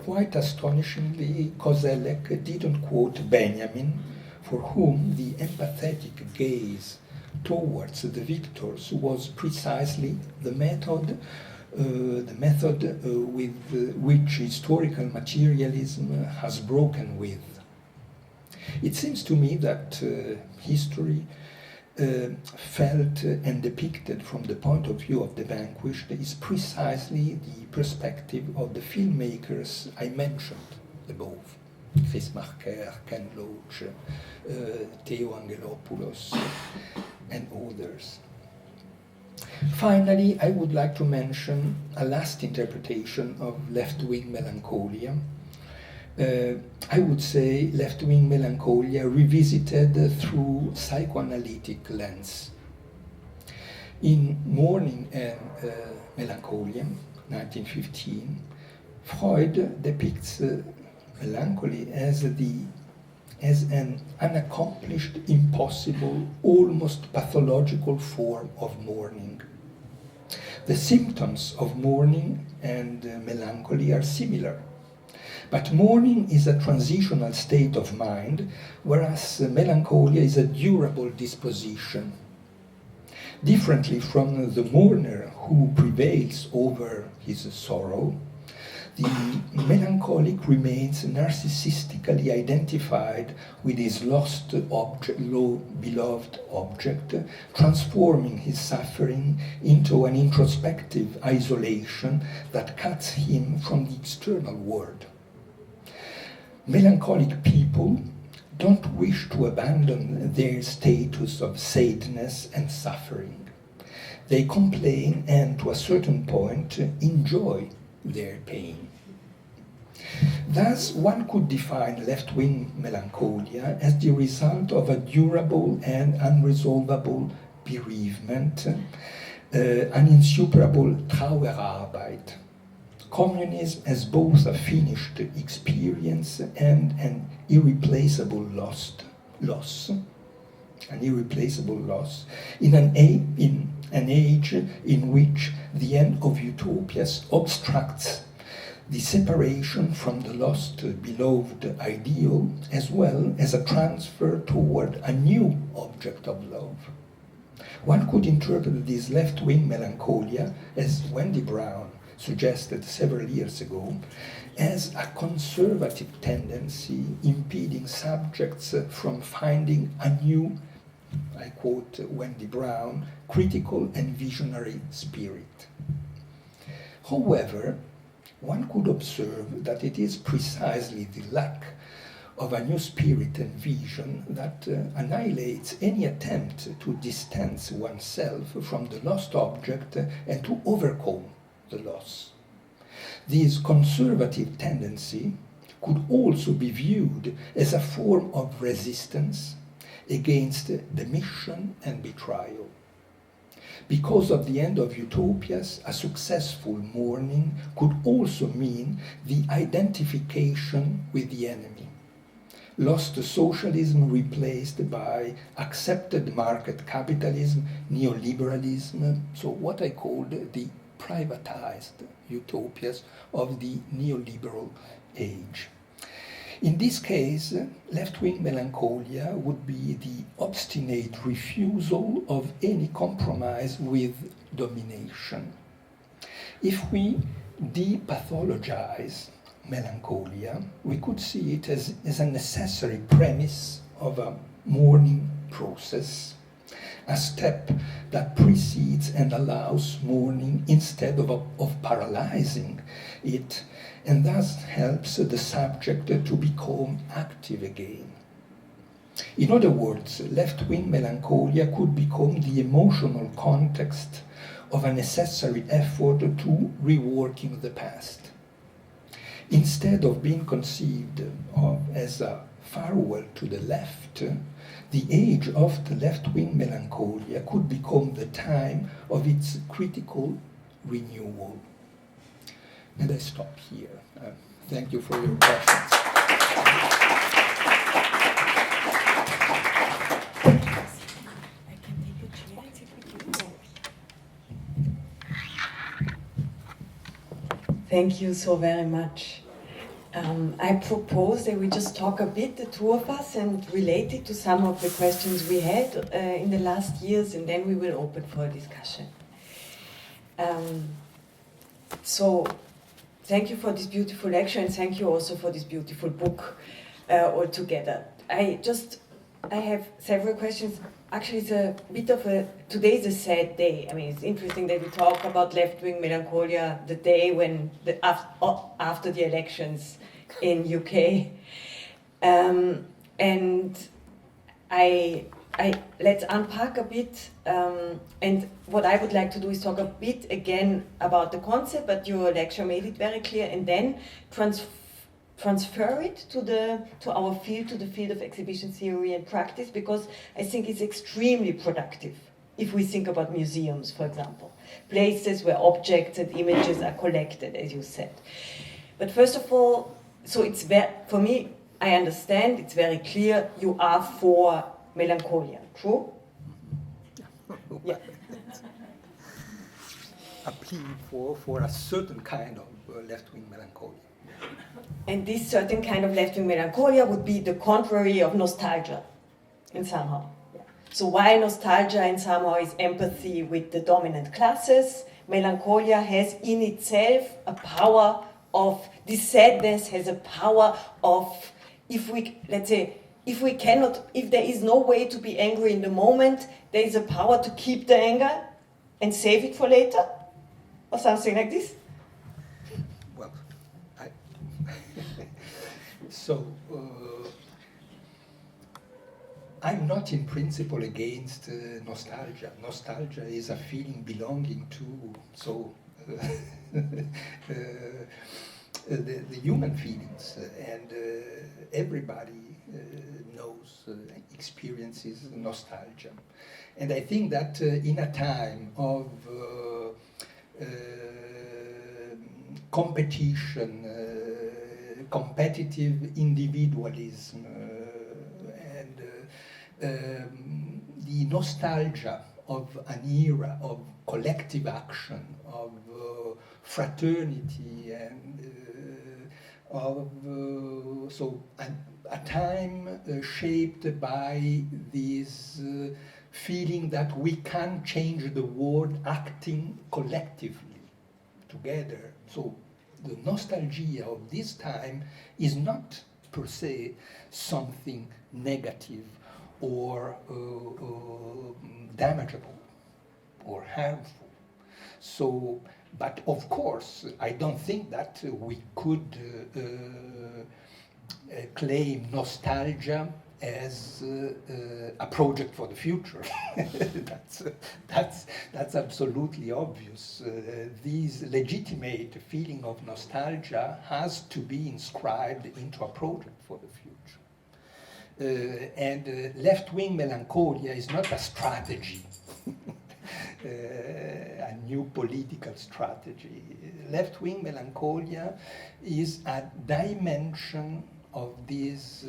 quite astonishingly, Koselleck didn't quote Benjamin, for whom the empathetic gaze towards the victors was precisely the method with which historical materialism has broken with. It seems to me that history felt and depicted from the point of view of the vanquished is precisely the perspective of the filmmakers I mentioned above. Chris Marker, Ken Loach, Theo Angelopoulos, and others. Finally, I would like to mention a last interpretation of left-wing melancholia. I would say left-wing melancholia revisited through psychoanalytic lens. In Mourning and Melancholia, 1915, Freud depicts melancholy as an unaccomplished, impossible, almost pathological form of mourning. The symptoms of mourning and melancholy are similar, but mourning is a transitional state of mind, whereas melancholia is a durable disposition. Differently from the mourner who prevails over his sorrow, the melancholic remains narcissistically identified with his lost object, beloved object, transforming his suffering into an introspective isolation that cuts him from the external world. Melancholic people don't wish to abandon their status of sadness and suffering. They complain and, to a certain point, enjoy their pain. Thus, one could define left-wing melancholia as the result of a durable and unresolvable bereavement, an insuperable Trauerarbeit. Communism as both a finished experience and an irreplaceable loss, in an age in which the end of utopias obstructs the separation from the lost beloved ideal, as well as a transfer toward a new object of love. One could interpret this left-wing melancholia, as Wendy Brown suggested several years ago, as a conservative tendency impeding subjects from finding a new, I quote Wendy Brown, critical and visionary spirit. However, one could observe that it is precisely the lack of a new spirit and vision that annihilates any attempt to distance oneself from the lost object and to overcome the loss. This conservative tendency could also be viewed as a form of resistance against the mission and betrayal. Because of the end of utopias, a successful mourning could also mean the identification with the enemy. Lost socialism replaced by accepted market capitalism, neoliberalism, so what I called the privatized utopias of the neoliberal age. In this case, left-wing melancholia would be the obstinate refusal of any compromise with domination. If we depathologize melancholia, we could see it as a necessary premise of a mourning process, a step that precedes and allows mourning instead of paralyzing it, and thus helps the subject to become active again. In other words, left-wing melancholia could become the emotional context of a necessary effort to reworking the past. Instead of being conceived of as a farewell to the left, the age of the left-wing melancholia could become the time of its critical renewal. And I stop here. Thank you for your questions. Thank you so very much. I propose that we just talk a bit, the two of us, and relate it to some of the questions we had in the last years, and then we will open for a discussion. So, thank you for this beautiful lecture, and thank you also for this beautiful book altogether. I have several questions. Actually, it's a bit of today is a sad day. I mean, it's interesting that we talk about left-wing melancholia the day when, after the elections in UK. And let's unpack a bit. And what I would like to do is talk a bit again about the concept, but your lecture made it very clear, and then transfer it to our field, to the field of exhibition theory and practice, because I think it's extremely productive if we think about museums, for example, places where objects and images are collected, as you said. But first of all, so it's for me, I understand, it's very clear you are for melancholia, true? Yeah. A plea for a certain kind of left-wing melancholia. And this certain kind of left-wing melancholia would be the contrary of nostalgia, in somehow. Yeah. So while nostalgia in somehow is empathy with the dominant classes, melancholia has in itself a power of, this sadness has a power of, if there is no way to be angry in the moment, there is a power to keep the anger and save it for later, or something like this. Well, so I'm not in principle against nostalgia. Nostalgia is a feeling belonging to the human feelings, and everybody knows, experiences nostalgia. And I think that in a time of competition, competitive individualism, and the nostalgia of an era of collective action, of fraternity, and a time shaped by this feeling that we can change the world acting collectively together. So the nostalgia of this time is not per se something negative or damageable or harmful. So, but of course, I don't think that we could claim nostalgia as a project for the future. that's absolutely obvious. This legitimate feeling of nostalgia has to be inscribed into a project for the future. And left-wing melancholia is not a strategy, a new political strategy. Left-wing melancholia is a dimension of this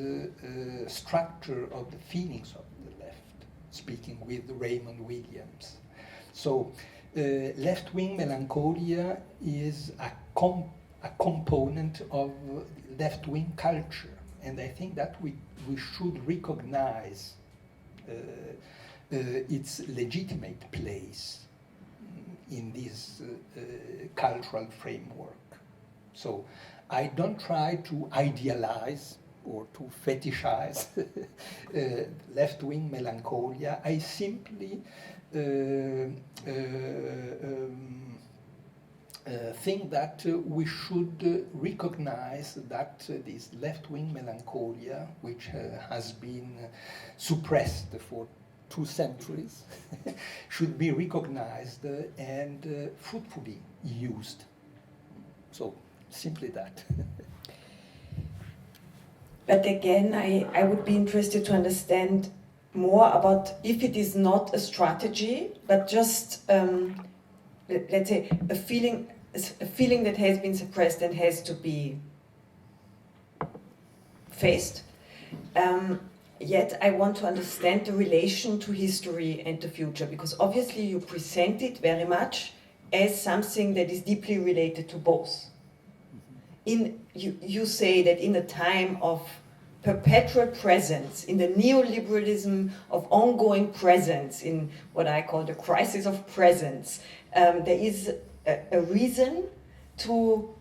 structure of the feelings of the left, speaking with Raymond Williams. So left-wing melancholia is a component of left-wing culture, and I think that we should recognize its legitimate place in this cultural framework. So I don't try to idealize or to fetishize left-wing melancholia. I simply think that we should recognize that this left-wing melancholia, which has been suppressed for 2 centuries, should be recognized and fruitfully used. So, simply that. But again, I would be interested to understand more about if it is not a strategy, but just, let's say, a feeling that has been suppressed and has to be faced. Yet I want to understand the relation to history and the future, because obviously you present it very much as something that is deeply related to both. In you say that in a time of perpetual presence, in the neoliberalism of ongoing presence, in what I call the crisis of presence, there is a reason to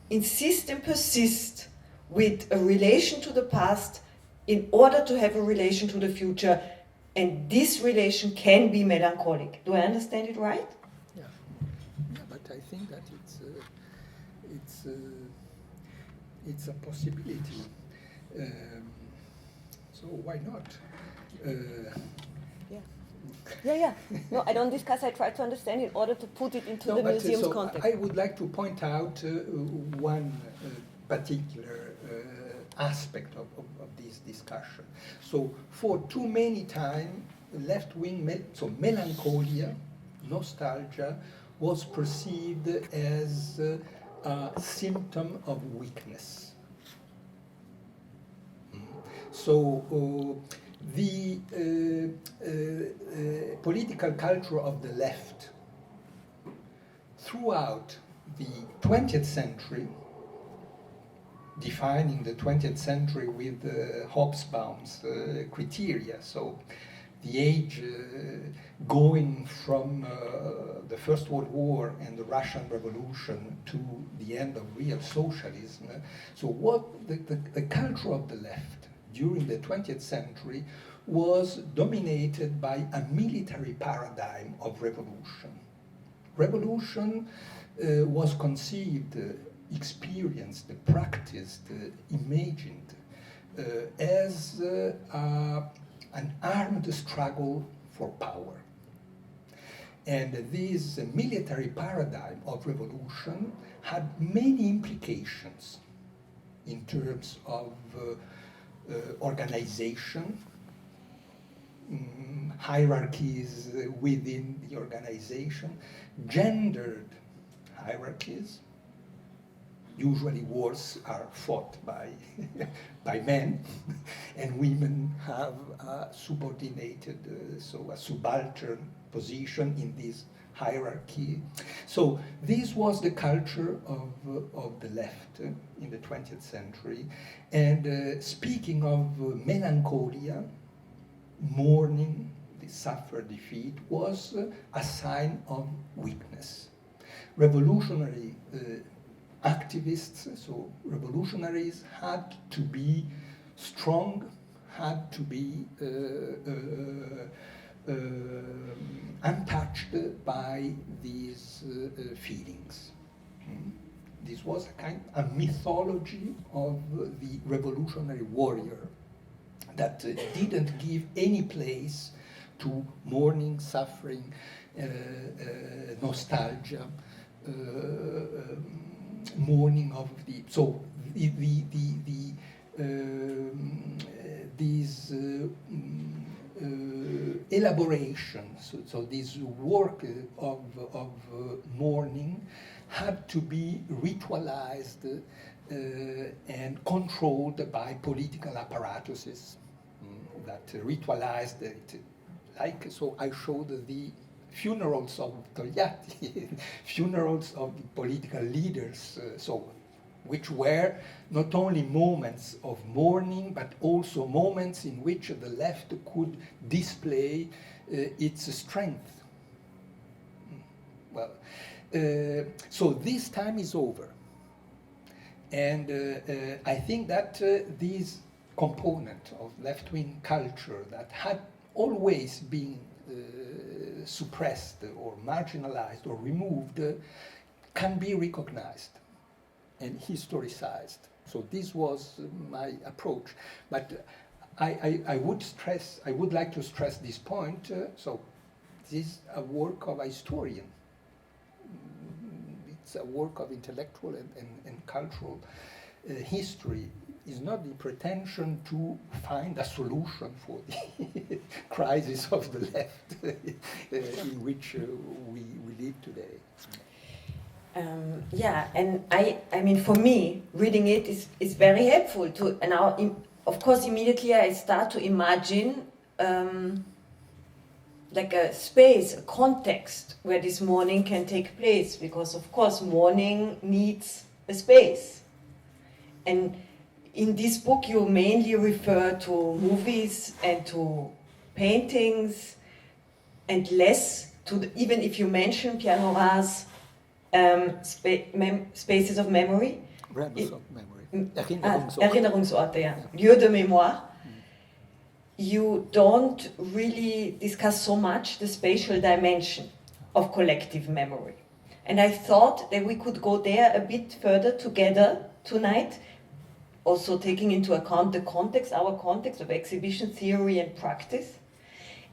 insist and persist with a relation to the past in order to have a relation to the future, and this relation can be melancholic. Do I understand it right? Yeah, but I think that it's a possibility. So why not? Yeah. No, I don't discuss. I try to understand in order to put it into the museum's context. I would like to point out one particular aspect of this discussion. So for too many time, left-wing, melancholia, nostalgia, was perceived as a symptom of weakness. So the political culture of the left throughout the 20th century, defining the 20th century with Hobsbawm's criteria, so the age going from the First World War and the Russian Revolution to the end of real socialism. So what the culture of the left during the 20th century was dominated by a military paradigm of revolution. Revolution was conceived, experienced, practiced, imagined as an armed struggle for power. And this military paradigm of revolution had many implications in terms of organization, hierarchies within the organization, gendered hierarchies. Usually wars are fought by men, and women have a subordinated, so a subaltern position in this hierarchy. So this was the culture of the left in the 20th century. And speaking of melancholia, mourning, the suffer defeat, was a sign of weakness. Revolutionary activists, so revolutionaries, had to be strong, had to be untouched by these feelings. This was a mythology of the revolutionary warrior that didn't give any place to mourning, suffering, nostalgia, mourning of the. So these elaborations, so this work of mourning had to be ritualized and controlled by political apparatuses that ritualized it. Like, so I showed the funerals of Togliatti, funerals of the political leaders, which were not only moments of mourning, but also moments in which the left could display its strength. Well, so this time is over. And I think that this component of left-wing culture that had always been suppressed or marginalized or removed can be recognized and historicized. So this was my approach. But I would like to stress this point. So this is a work of a historian. It's a work of intellectual and cultural history. Is not the pretension to find a solution for the crisis of the left in which we live today. Yeah, and I mean, for me, reading it is very helpful to. And now, of course, immediately I start to imagine like a space, a context where this mourning can take place, because of course mourning needs a space. And in this book, you mainly refer to movies and to paintings, and less to even if you mention Pierre Nora's spaces of memory. Realms of memory. Erinnerungsorte, yeah. Lieu de mémoire. You don't really discuss so much the spatial dimension of collective memory. And I thought that we could go there a bit further together tonight, also taking into account the context, our context of exhibition theory and practice,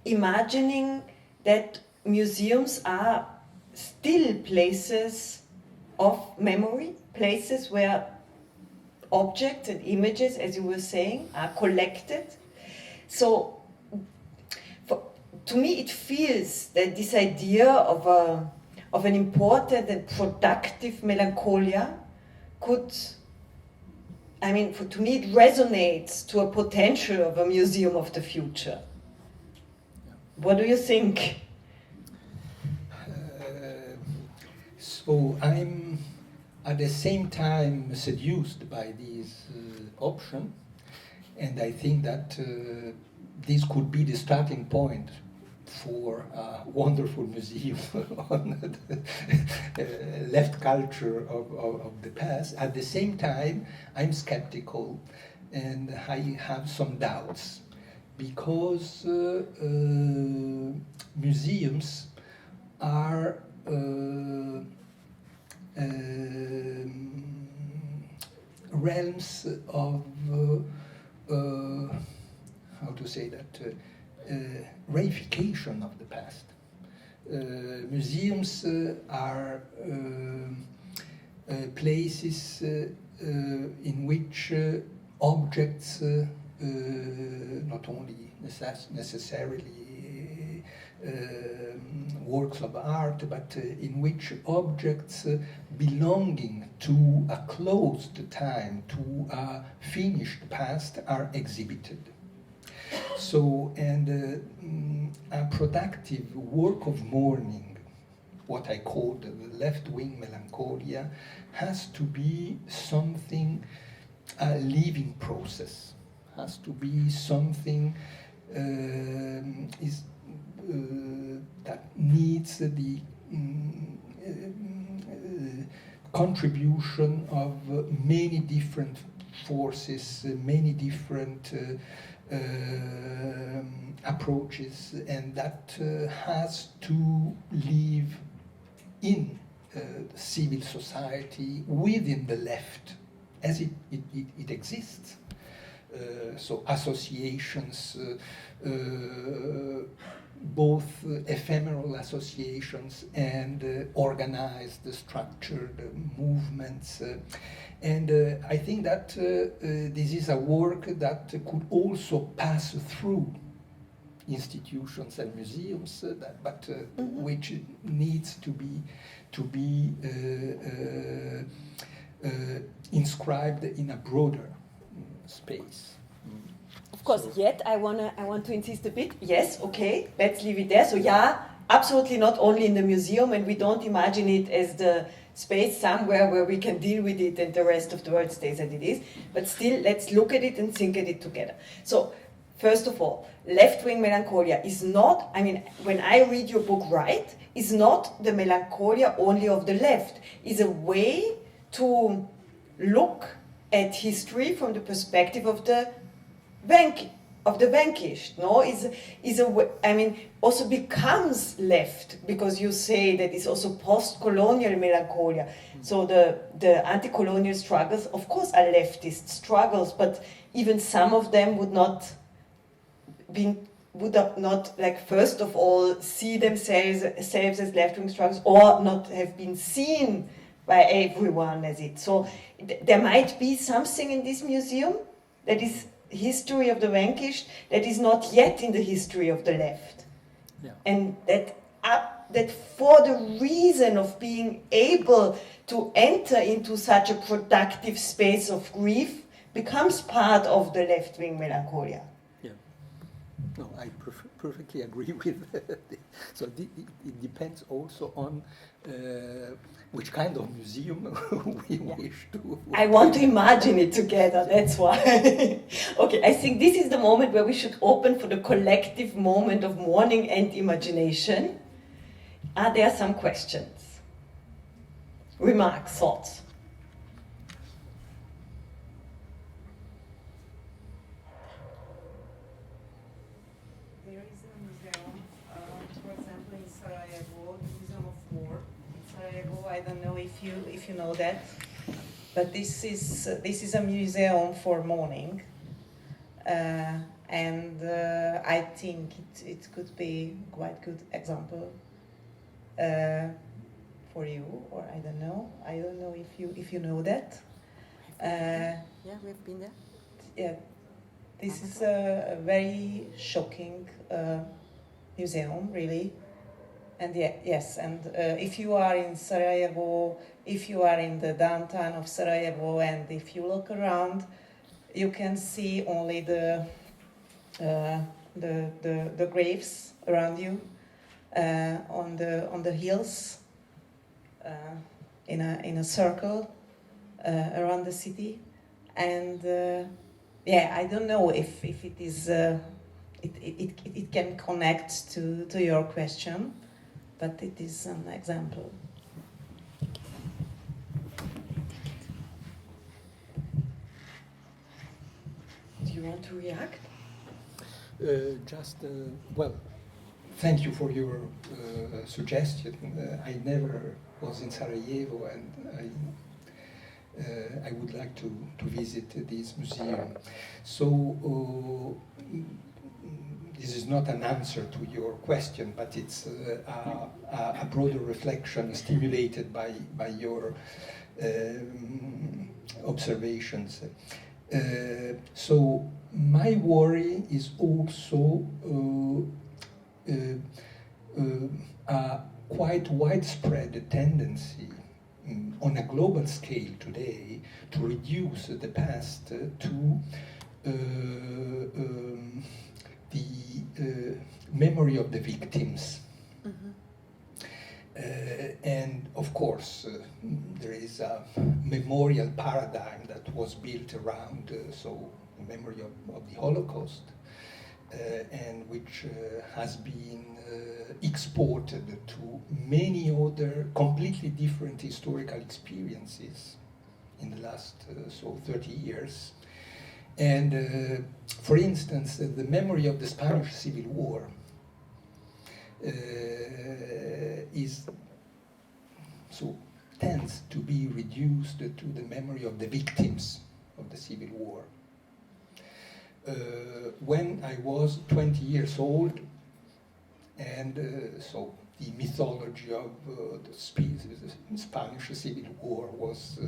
imagining that museums are still places of memory, places where objects and images, as you were saying, are collected. So, to me, it feels that this idea of an important and productive melancholia could, to me, it resonates to a potential of a museum of the future. What do you think? So I'm at the same time seduced by this option, and I think that this could be the starting point for a wonderful museum on the left culture of the past. At the same time, I'm skeptical and I have some doubts, because museums are realms of how to say that, reification of the past. Museums are places in which objects, not only necessarily works of art, but in which objects belonging to a closed time, to a finished past, are exhibited. So, and a productive work of mourning, what I call the left-wing melancholia, has to be something, a living process, has to be something that needs the contribution of many different forces, many different approaches, and that has to live in civil society within the left as it exists. So associations, both ephemeral associations and organized, structured movements. And I think that this is a work that could also pass through institutions and museums, but which needs to be inscribed in a broader space. Of course, yet I want to insist a bit. Yes, okay, let's leave it there. So yeah, absolutely not only in the museum, and we don't imagine it as the space somewhere where we can deal with it and the rest of the world stays as it is. But still, let's look at it and think at it together. So, first of all, left-wing melancholia is not, when I read your book right, is not the melancholia only of the left. It's a way to look at history from the perspective of the vanquished, no? Is a way, also becomes left, because you say that it's also post-colonial melancholia. So the anti-colonial struggles, of course, are leftist struggles, but even some of them would not first of all see themselves as left-wing struggles, or not have been seen by everyone as it. So there might be something in this museum that is history of the vanquished that is not yet in the history of the left. Yeah. And that for the reason of being able to enter into such a productive space of grief becomes part of the left-wing melancholia. Yeah. No, I perfectly agree with that. So it depends also on which kind of museum we wish to. I want to imagine it together, that's why. Okay, I think this is the moment where we should open for the collective moment of mourning and imagination. Are there some questions? Remarks, thoughts? There is a museum, for example, in Sarajevo, the Museum of War. In Sarajevo, I don't know if you know that, but this is a museum for mourning, and I think it could be quite good example for you, or I don't know if you know that. Yeah, we've been there. Yeah. This is a very shocking museum, really. And yes, and if you are in Sarajevo, if you are in the downtown of Sarajevo, and if you look around, you can see only the graves around you on the hills in a circle around the city, and. Yeah, I don't know if it is it can connect to your question, but it is an example. Do you want to react? Well, thank you for your suggestion. I never was in Sarajevo, and I would like to visit this museum. So this is not an answer to your question, but it's a broader reflection stimulated by your observations. So my worry is also a quite widespread tendency on a global scale today to reduce the past to the memory of the victims. And of course, there is a memorial paradigm that was built around so the memory of the Holocaust, and which has been exported to many other completely different historical experiences in the last 30 years. And for instance, the memory of the Spanish Civil War tends to be reduced to the memory of the victims of the Civil War. When I was 20 years old, and so the mythology of the Spanish Civil War was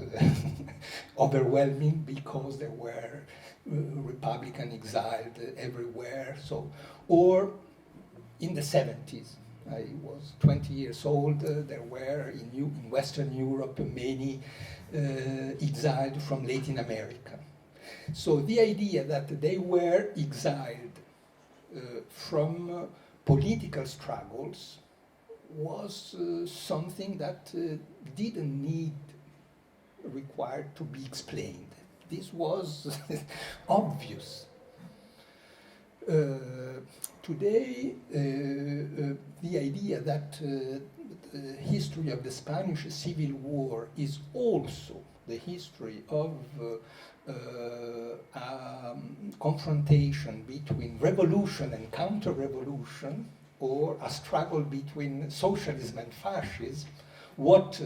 overwhelming, because there were Republican exiled everywhere. So, or in the 70s, I was 20 years old. There were in Western Europe many exiled from Latin America. So the idea that they were exiled from political struggles was something that didn't required to be explained. This was obvious. Today, the idea that the history of the Spanish Civil War is also the history of confrontation between revolution and counter-revolution, or a struggle between socialism and fascism, what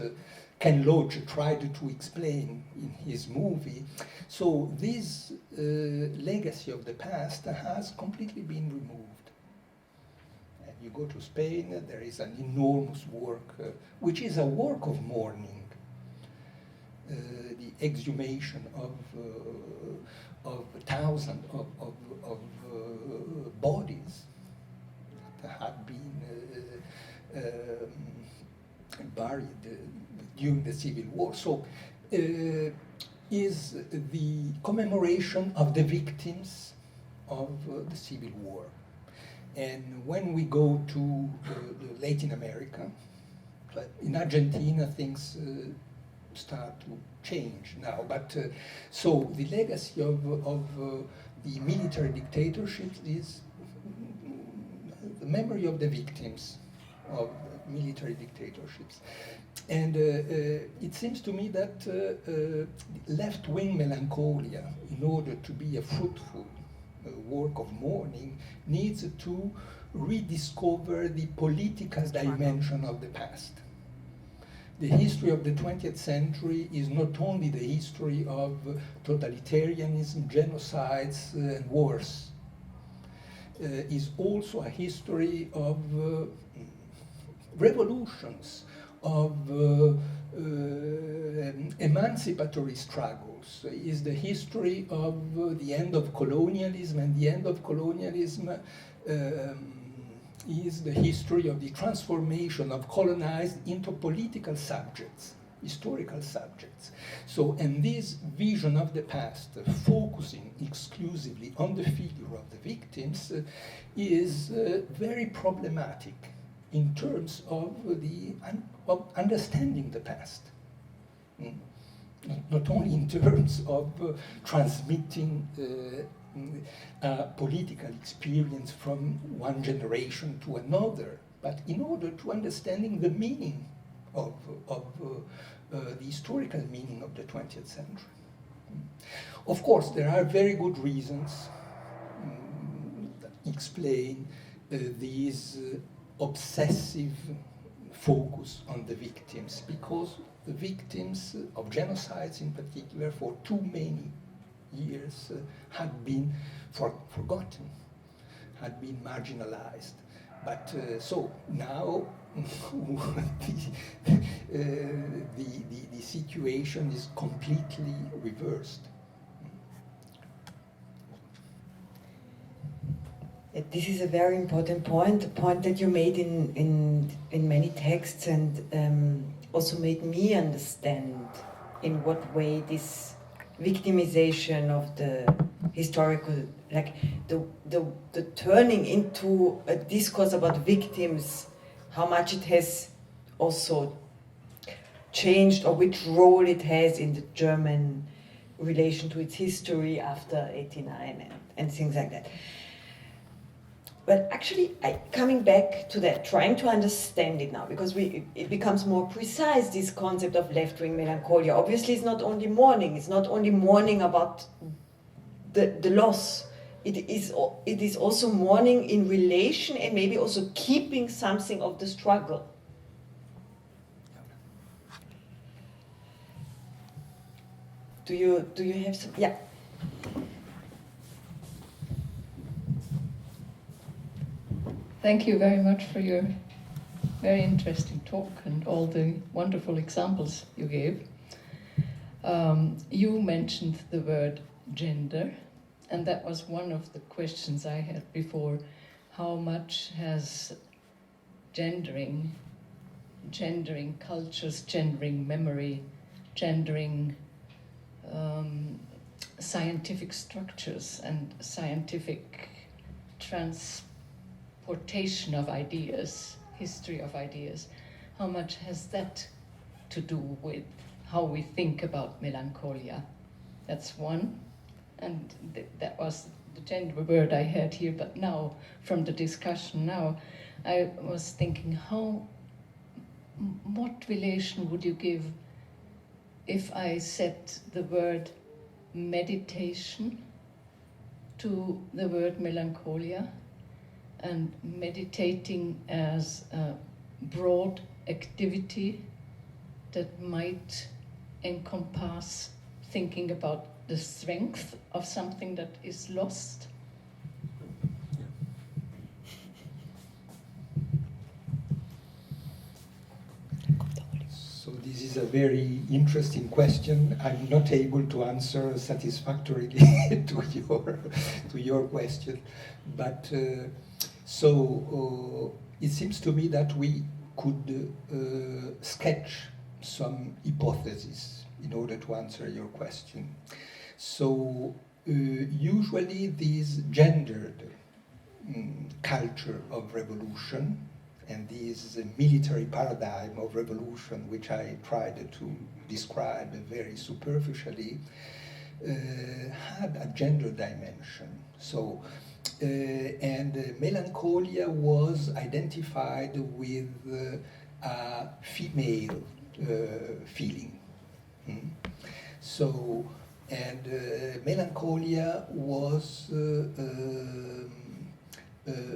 Ken Loach tried to explain in his movie. So this legacy of the past has completely been removed. And you go to Spain, there is an enormous work, which is a work of mourning. The exhumation of thousands of bodies that had been buried during the Civil War. So is the commemoration of the victims of the Civil War. And when we go to Latin America, but in Argentina things start to change now. But so the legacy of the military dictatorships is the memory of the victims of military dictatorships. And it seems to me that left-wing melancholia, in order to be a fruitful work of mourning, needs to rediscover the political dimension of the past. The history of the 20th century is not only the history of totalitarianism, genocides, and wars. Is also a history of revolutions, of emancipatory struggles. Is the history of the end of colonialism, and the end of colonialism is the history of the transformation of colonized into political subjects, historical subjects. So, and this vision of the past, focusing exclusively on the figure of the victims, is very problematic in terms of of understanding the past. Not only in terms of transmitting political experience from one generation to another, but in order to understanding the meaning of the historical meaning of the 20th century. Of course, there are very good reasons that explain these obsessive focus on the victims, because the victims of genocides in particular for too many years had been forgotten, had been marginalized. But so now the situation is completely reversed. This is a very important point, a point that you made in many texts, and also made me understand in what way this victimization of the historical, like the turning into a discourse about victims, how much it has also changed, or which role it has in the German relation to its history after '89 and things like that. But actually, coming back to that, trying to understand it now, because it becomes more precise, this concept of left-wing melancholia. Obviously, it's not only mourning. It's not only mourning about the loss. It is also mourning in relation, and maybe also keeping something of the struggle. Do you have some? Yeah. Thank you very much for your very interesting talk and all the wonderful examples you gave. You mentioned the word gender, and that was one of the questions I had before. How much has gendering cultures, gendering memory, gendering scientific structures and scientific transportation of ideas, history of ideas, how much has that to do with how we think about melancholia? That's one, and that was the gender word I had here, but now, from the discussion now, I was thinking, what relation would you give if I set the word meditation to the word melancholia, and meditating as a broad activity that might encompass thinking about the strength of something that is lost? So this is a very interesting question. I'm not able to answer satisfactorily to your question, but it seems to me that we could sketch some hypotheses in order to answer your question. So usually these gendered culture of revolution, and this military paradigm of revolution, which I tried to describe very superficially, had a gender dimension. So, and melancholia was identified with a female feeling. So, and melancholia was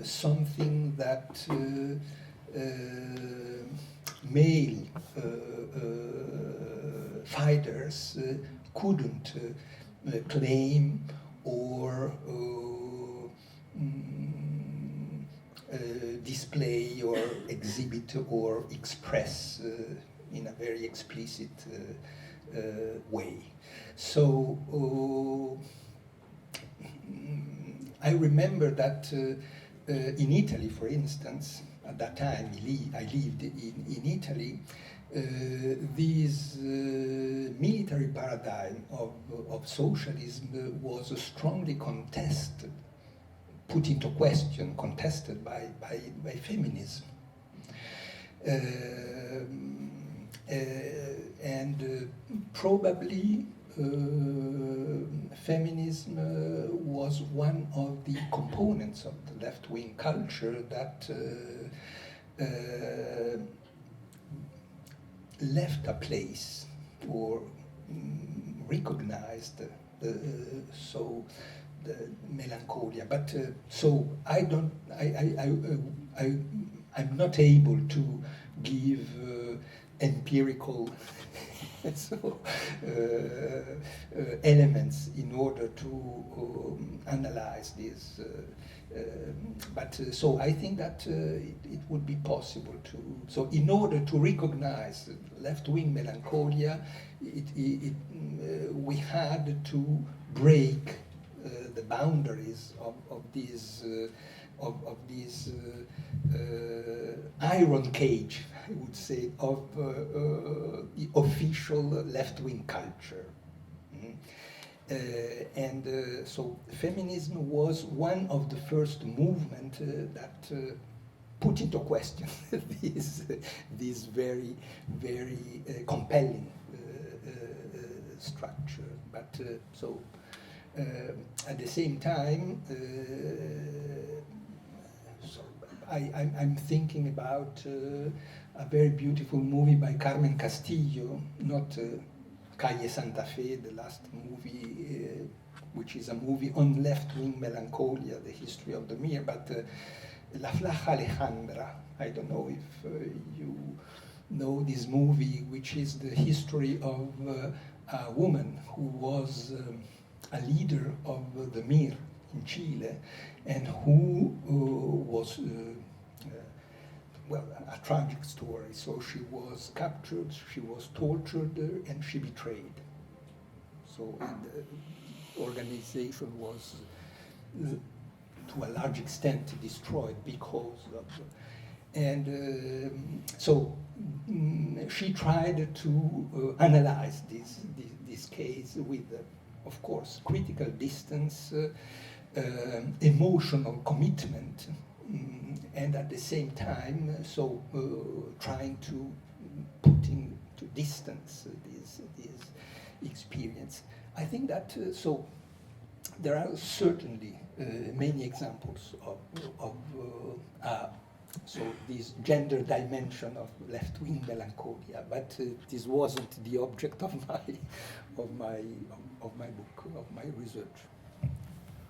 something that male fighters couldn't claim or display or exhibit or express in a very explicit way. So I remember that in Italy, for instance, at that time I lived in Italy, this military paradigm of socialism was strongly contested, put into question, contested by feminism. And probably feminism was one of the components of the left-wing culture that left a place or recognized so the melancholia. But so I'm not able to give empirical elements in order to analyze this. So I think that it would be possible to. So in order to recognize left-wing melancholia, we had to break the boundaries of these iron cage, I would say, of the official left-wing culture. So feminism was one of the first movements that put into question this very, very compelling structure. But so at the same time, so I'm thinking about a very beautiful movie by Carmen Castillo, not Calle Santa Fe, the last movie, which is a movie on left-wing melancholia, the history of the Mir, but La Flaca Alejandra. I don't know if you know this movie, which is the history of a woman who was a leader of the Mir in Chile, and who was well, a tragic story. So she was captured, she was tortured, and she betrayed. So and the organization was, to a large extent, destroyed because of. And so she tried to analyze this case with, of course, critical distance, emotional commitment. And at the same time, so trying to put into distance this experience. I think that so there are certainly many examples of so this gender dimension of left-wing melancholia, but this wasn't the object of my book, of my research.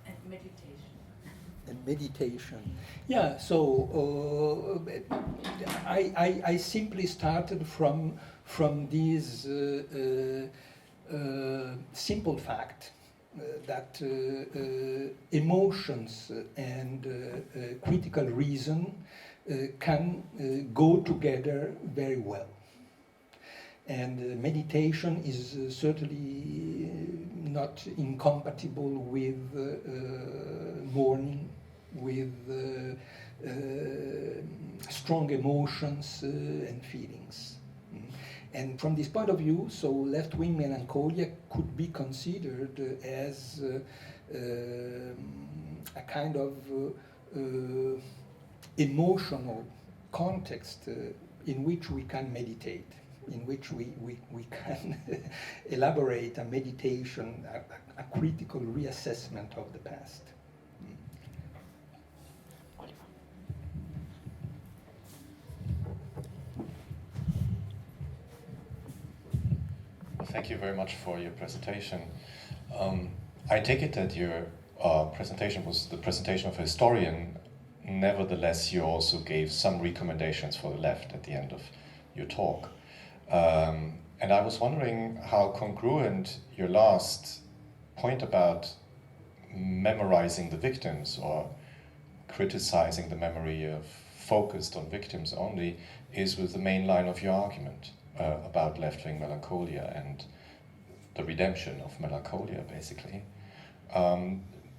And meditation. And meditation. Yeah, so I simply started from this simple fact that emotions and critical reason can go together very well. And meditation is certainly not incompatible with mourning, with strong emotions and feelings. And from this point of view, so left-wing melancholia could be considered as a kind of emotional context in which we can meditate, in which we can elaborate a meditation, a critical reassessment of the past. Thank you very much for your presentation. I take it that your presentation was the presentation of a historian. Nevertheless, you also gave some recommendations for the left at the end of your talk. And I was wondering how congruent your last point about memorizing the victims or criticizing the memory of focused on victims only is with the main line of your argument about left-wing melancholia and the redemption of melancholia, basically.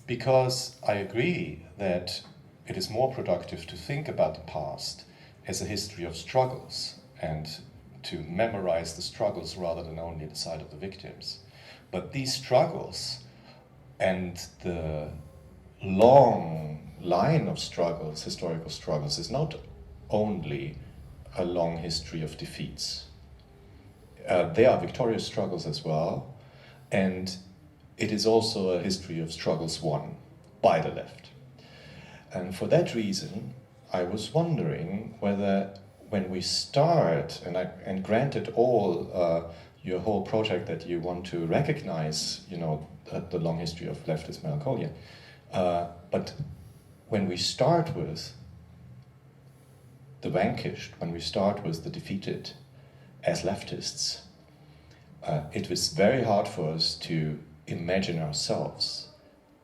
Because I agree that it is more productive to think about the past as a history of struggles and to memorize the struggles rather than only the side of the victims. But these struggles and the long line of struggles, historical struggles, is not only a long history of defeats. There are victorious struggles as well, and it is also a history of struggles won by the left. And for that reason, I was wondering whether when we start, and granted all your whole project that you want to recognize, the long history of leftist melancholia, but when we start with the vanquished, when we start with the defeated as leftists, it was very hard for us to imagine ourselves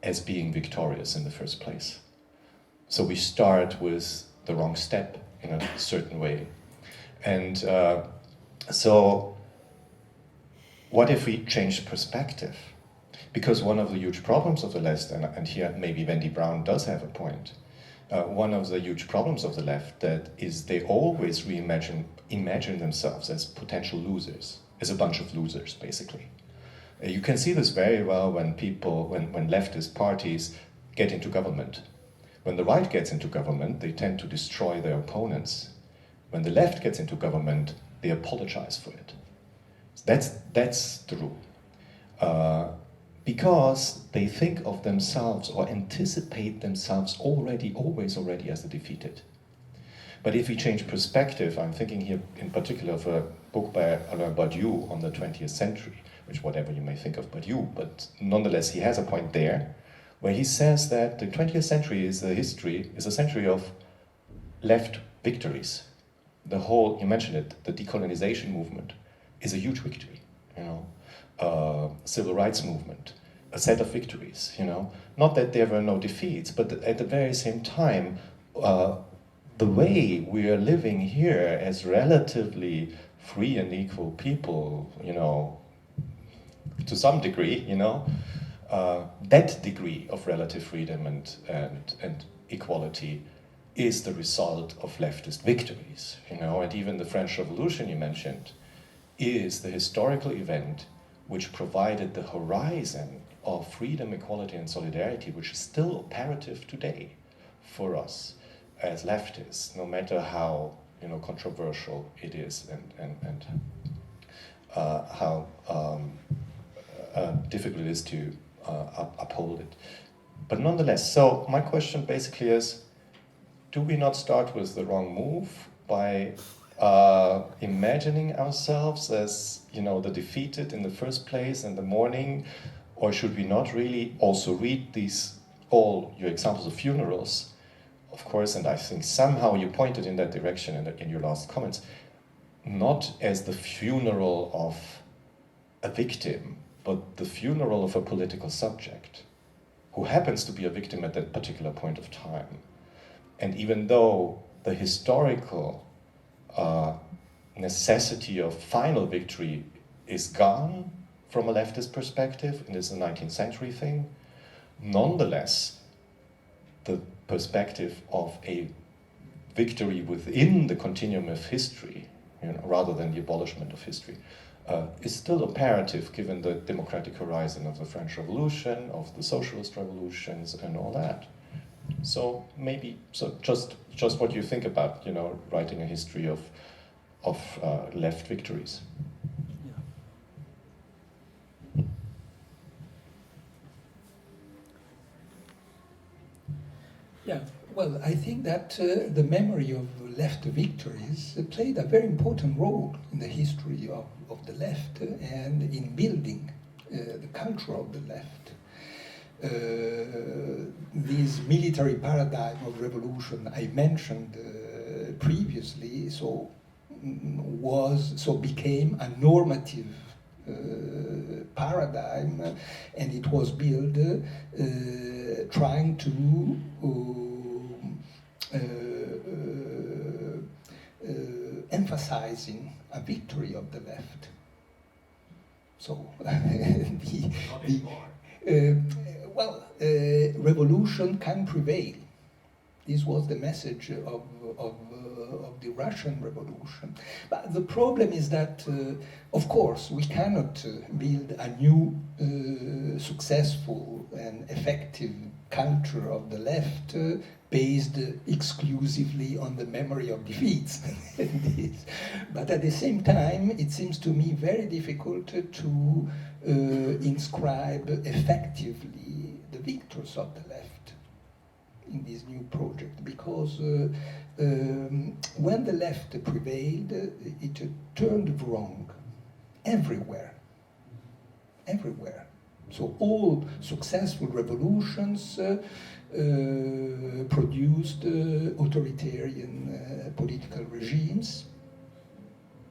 as being victorious in the first place. So we start with the wrong step in a certain way. And so what if we change perspective? Because one of the huge problems of the left, and here maybe Wendy Brown does have a point, one of the huge problems of the left that is they always imagine themselves as potential losers, as a bunch of losers, basically. You can see this very well when leftist parties get into government. When the right gets into government, they tend to destroy their opponents. When the left gets into government, they apologize for it. That's the rule. Because they think of themselves or anticipate themselves always already as the defeated. But if we change perspective, I'm thinking here in particular of a book by Alain Badiou on the 20th century, which whatever you may think of Badiou, but nonetheless he has a point there, where he says that the 20th century is a century of left victories. The whole, you mentioned it, the decolonization movement is a huge victory, civil rights movement, a set of victories, Not that there were no defeats, but at the very same time, the way we are living here as relatively free and equal people, to some degree, that degree of relative freedom and equality is the result of leftist victories, and even the French Revolution you mentioned is the historical event which provided the horizon of freedom, equality, and solidarity, which is still operative today for us as leftists, no matter how controversial it is and how difficult it is to uphold it. But nonetheless, so my question basically is, do we not start with the wrong move by imagining ourselves as the defeated in the first place and the mourning, or should we not really also read all your examples of funerals, of course, and I think somehow you pointed in that direction in your last comments, not as the funeral of a victim, but the funeral of a political subject who happens to be a victim at that particular point of time. And even though the historical necessity of final victory is gone from a leftist perspective, and it's a 19th century thing, nonetheless, the perspective of a victory within the continuum of history, rather than the abolishment of history, is still imperative given the democratic horizon of the French Revolution, of the socialist revolutions, and all that. So maybe just what you think about, you know, writing a history of left victories. Yeah, well, I think that the memory of left victories played a very important role in the history of the left and in building the culture of the left. This military paradigm of revolution I mentioned previously became a normative paradigm, and it was built trying to emphasizing a victory of the left. So revolution can prevail. This was the message of the Russian Revolution. But the problem is that, of course, we cannot build a new, successful and effective culture of the left based exclusively on the memory of defeats. But at the same time, it seems to me very difficult to inscribe effectively the victors of the left in this new project, because when the left prevailed, it turned wrong everywhere. So all successful revolutions produced authoritarian political regimes,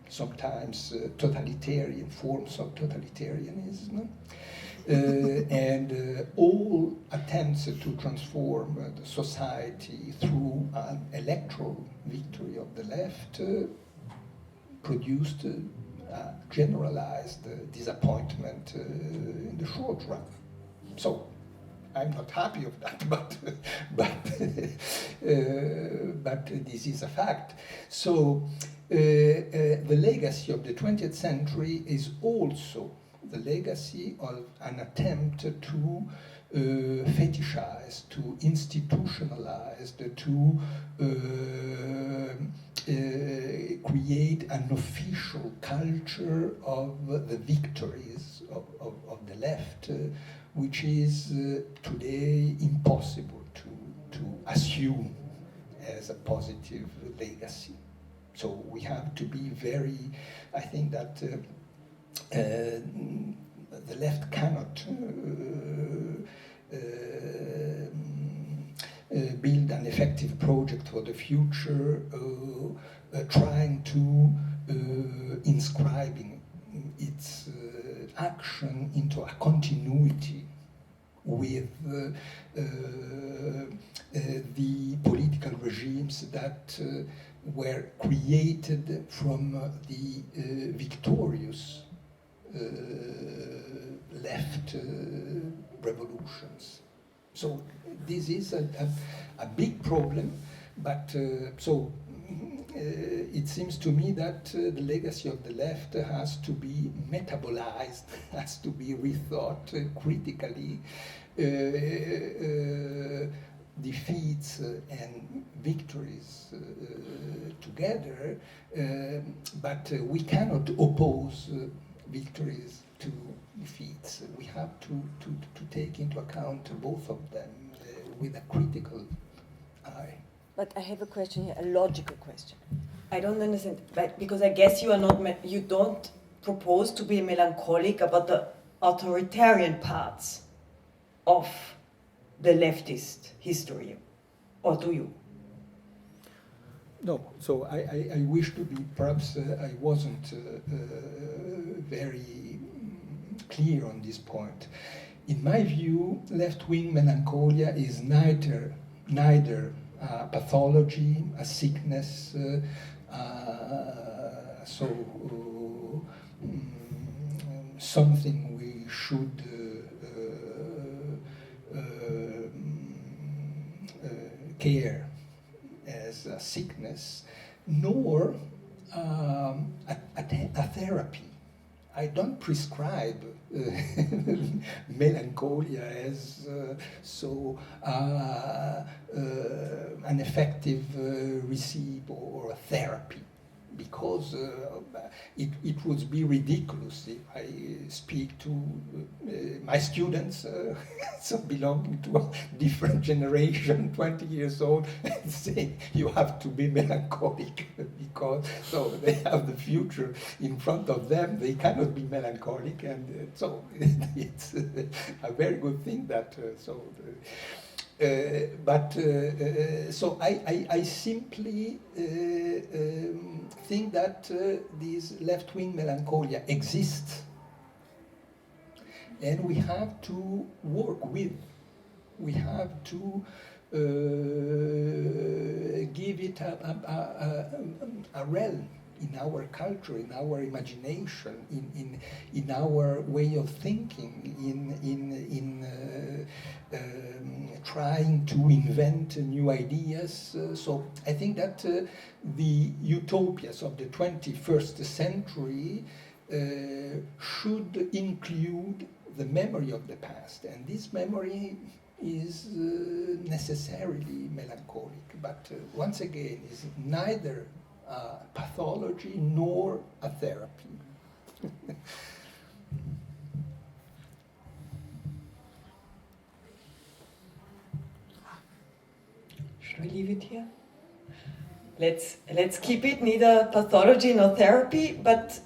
sometimes totalitarian forms of totalitarianism. And all attempts to transform the society through an electoral victory of the left produced a generalized disappointment in the short run. So I'm not happy of that, but this is a fact. So the legacy of the 20th century is also the legacy of an attempt to fetishize, to institutionalize, to create an official culture of the victories of the left, which is today impossible to assume as a positive legacy. So we have to be very, I think that the left cannot build an effective project for the future trying to inscribing its action into a continuity with the political regimes that were created from the victorious left revolutions. So this is a big problem, but it seems to me that the legacy of the left has to be metabolized, has to be rethought critically. Defeats and victories together, but we cannot oppose victories to defeats. We have to take into account both of them with a critical eye. But I have a question here, a logical question. I don't understand, but because I guess you don't propose to be melancholic about the authoritarian parts of the leftist history, or do you? No, so I wish to be, perhaps I wasn't very clear on this point. In my view, left-wing melancholia is neither pathology, a sickness, something we should care as a sickness, nor a therapy, I don't prescribe melancholia as an effective recipe or a therapy, because it would be ridiculous if I speak to my students, so belonging to a different generation, 20 years old, and say you have to be melancholic because so they have the future in front of them. They cannot be melancholic, and so it's a very good thing that so I simply think that this left-wing melancholia exists, and we have to work with. We have to give it a realm in our culture, in our imagination, in our way of thinking, in trying to invent new ideas. So I think that the utopias of the 21st century should include the memory of the past, and this memory is necessarily melancholic, but once again is neither a pathology nor a therapy. Should we leave it here? Let's keep it neither pathology nor therapy, but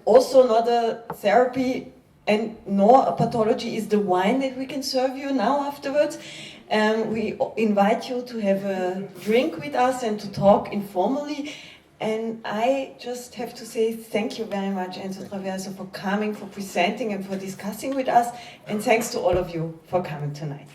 also not a therapy and nor a pathology is the wine that we can serve you now afterwards. We invite you to have a drink with us and to talk informally. And I just have to say thank you very much, Enzo Traverso, for coming, for presenting and for discussing with us. And thanks to all of you for coming tonight.